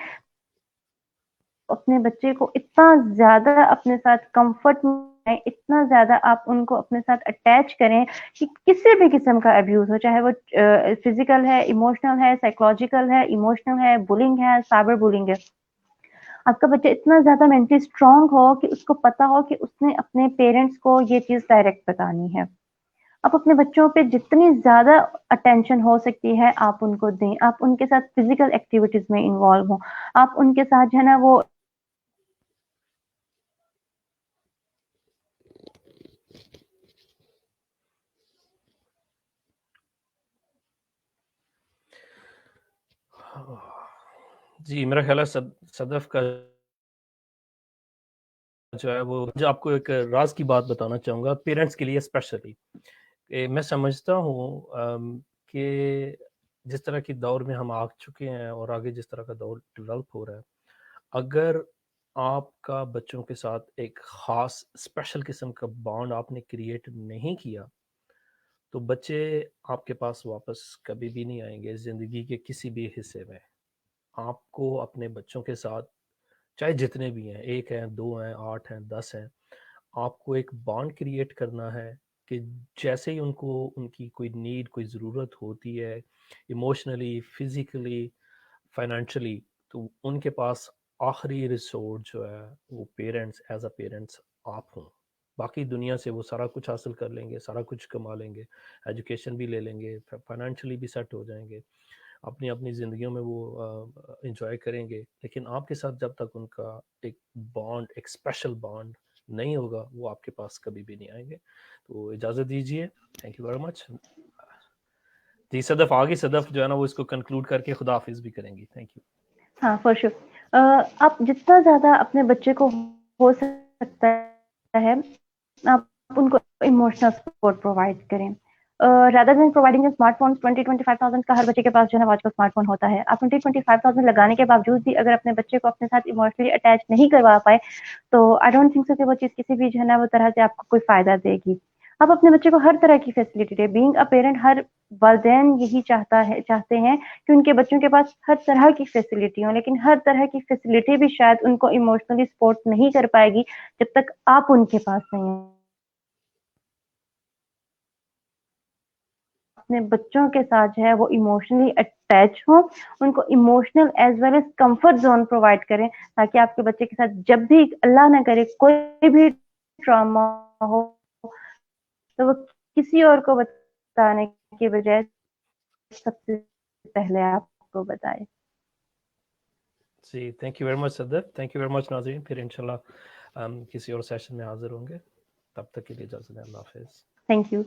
अपने बच्चे को इतना ज़्यादा अपने साथ कंफर्ट में, इतना ज़्यादा आप उनको अपने साथ अटैच करें कि किसी भी किस्म का अब्यूज़ हो, चाहे वो फिज़िकल है, इमोशनल है, साइकोलॉजिकल है, इमोशनल है, बुलिंग है, साइबर बुलिंग है। आपका बच्चा इतना ज़्यादा मेंटली स्ट्रॉन्ग हो कि उसको पता हो कि उसने अपने पेरेंट्स को ये चीज़ डायरेक्ट बतानी है। आप अपने बच्चों पे जितनी ज़्यादा अटेंशन हो सकती है आप उनको दें। आप उनके साथ फिज़िकल एक्टिविटीज़ में इन्वॉल्व हों। आप उनके साथ जो है ना वो जी, मेरा ख़्याल है सदफ़ का जो है वो जो आपको एक राज़ की बात बताना चाहूँगा पेरेंट्स के लिए स्पेशली। मैं समझता हूँ कि जिस तरह के दौर में हम आ चुके हैं और आगे जिस तरह का दौर डेवलप हो रहा है, अगर आपका बच्चों के साथ एक ख़ास स्पेशल किस्म का बॉन्ड आपने क्रिएट नहीं किया, तो बच्चे आपके पास वापस कभी भी नहीं आएँगे ज़िंदगी के किसी भी हिस्से में। आपको अपने बच्चों के साथ चाहे जितने भी हैं, 1 हैं, 2 हैं, 8 हैं, 10 हैं, आपको एक बॉन्ड क्रिएट करना है कि जैसे ही उनको उनकी कोई नीड, कोई ज़रूरत होती है, इमोशनली, फिज़िकली, फाइनेंशियली, तो उनके पास आखिरी रिसोर्स जो है, वो पेरेंट्स एज़ अ पेरेंट्स आप हों। बाकी दुनिया से वो सारा कुछ हासिल कर लेंगे, सारा कुछ कमा लेंगे, एजुकेशन भी ले लेंगे, फाइनेंशियली भी सेट हो जाएँगे। अपनी-अपनी ज़िंदगियों में वो एन्जॉय करेंगे, लेकिन आपके साथ जब तक उनका एक बॉन्ड, एक स्पेशल बॉन्ड नहीं होगा, वो आपके पास कभी भी नहीं आएँगे। तो इजाज़त दीजिए। Thank you very much. जी, सदफ़ आ गई, सदफ़ जो है ना वो इसको कंक्लूड करके खुदा हाफ़िज़ भी करेंगी। Thank you. हाँ, फॉर श्योर। आप जितना ज़्यादा अपने बच्चे को हो सकता है, आप उनको इमोशनल सपोर्ट प्रोवाइड करें। rather than providing them smartphones, 20-25,000 का हर बच्चे के पास जो है ना आजकल स्मार्टफोन होता है। आप 20-25,000 लगाने के बावजूद भी अगर अपने बच्चे को अपने साथ इमोशनली अटैच नहीं करवा पाए, तो आई डोंट थिंक सो कि वो चीज़ किसी भी जो है ना वो तरह से आपको कोई फायदा देगी। आप अपने बच्चे को हर तरह की फैसिलिटी दें। बीइंग अ पेरेंट, हर वालिदैन यही चाहते हैं कि उनके बच्चों के पास हर तरह की फैसिलिटी हो, लेकिन हर तरह की फैसिलिटी भी शायद उनको इमोशनली सपोर्ट नहीं कर पाएगी जब तक आप उनके पास नहीं हैं। अपने बच्चों के साथ जो है वो इमोशनली अटैच हो, उनको emotional as well as comfort zone provide करें, ताकि आपके बच्चे के साथ जब भी अल्लाह ना करे कोई भी ट्रॉमा हो, तो वो किसी और को बताने की बजाय सबसे पहले आपको बताए। जी, thank you very much Sadaf, thank you very much नाज़रीन। फिर इंशाल्लाह किसी और सेशन में हाजिर होंगे, तब तक के लिए इजाज़त दें। अल्लाह हाफ़िज़। Thank you.